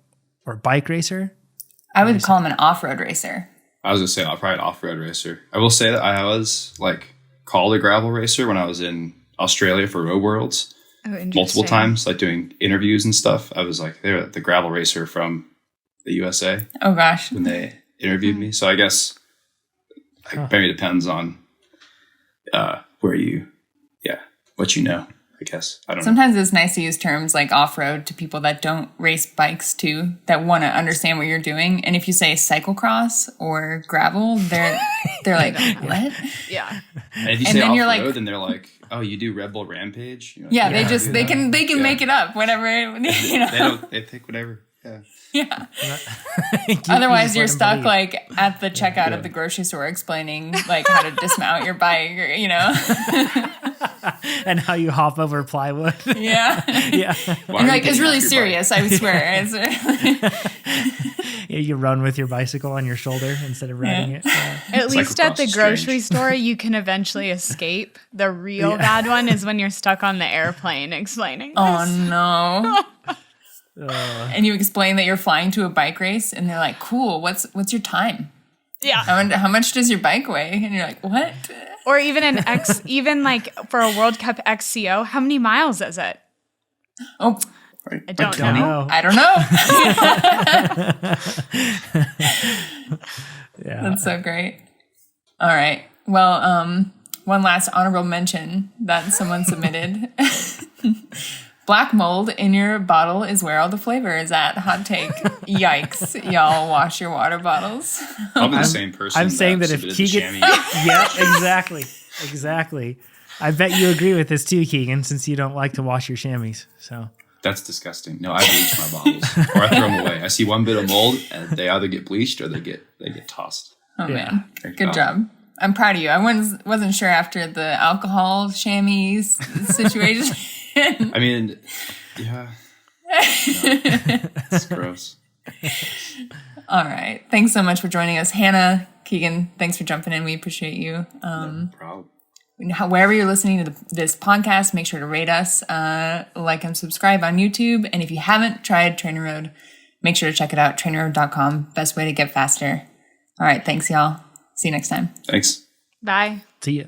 or bike racer? I would call him an off-road racer. I was gonna say, I'll probably an off-road racer. I will say that I was called a gravel racer when I was in Australia for Road Worlds. Multiple times, doing interviews and stuff. I was they're the gravel racer from the USA. Oh gosh. When they interviewed me. So I guess maybe it depends on what you know, I guess. I don't know. Sometimes it's nice to use terms like off-road to people that don't race bikes too, that want to understand what you're doing. And if you say cyclocross or gravel, they're like, what? Yeah. And if you And say then you're off-road, like- then they're like, oh, you do Red Bull Rampage? You're like, Yeah, I do they that. can Yeah. make it up, whatever. They pick whatever. Yeah. Yeah. You Otherwise, just you're let 'em stuck believe. at the checkout of the grocery store explaining how to dismount your bike, or, And how you hop over plywood. Yeah. Yeah. Why And are you it's getting really off your serious, I swear. Yeah, you run with your bicycle on your shoulder instead of riding it. Yeah. At least at the Cyclocross is grocery strange. store, you can eventually escape. The real bad one is when you're stuck on the airplane explaining. Oh, no. And you explain that you're flying to a bike race, and they're like, cool, what's your time? Yeah. How much does your bike weigh? And you're like, what? Or even for a World Cup XCO, how many miles is it? Oh, Right. I don't Don't know. know. I don't know. Yeah. That's so great. All right. Well, one last honorable mention that someone submitted. Black mold in your bottle is where all the flavor is at. Hot take. Yikes. Y'all wash your water bottles. Probably the same person. I'm saying that if submitted the Keegan, chamois. yeah, exactly. I bet you agree with this too, Keegan, since you don't like to wash your chamois. So That's disgusting. No, I bleach my bottles or I throw them away. I see one bit of mold and they either get bleached or they get tossed. Oh, Yeah. man. Thank Good God. job. I'm proud of you. I wasn't sure after the alcohol chamois situation. I mean, yeah. No, it's gross. All right. Thanks so much for joining us. Hannah, Keegan, thanks for jumping in. We appreciate you. No problem. Wherever you're listening to this podcast, make sure to rate us, like and subscribe on YouTube. And if you haven't tried TrainerRoad, make sure to check it out, trainerroad.com. Best way to get faster. All right. Thanks, y'all. See you next time. Thanks. Bye. see ya.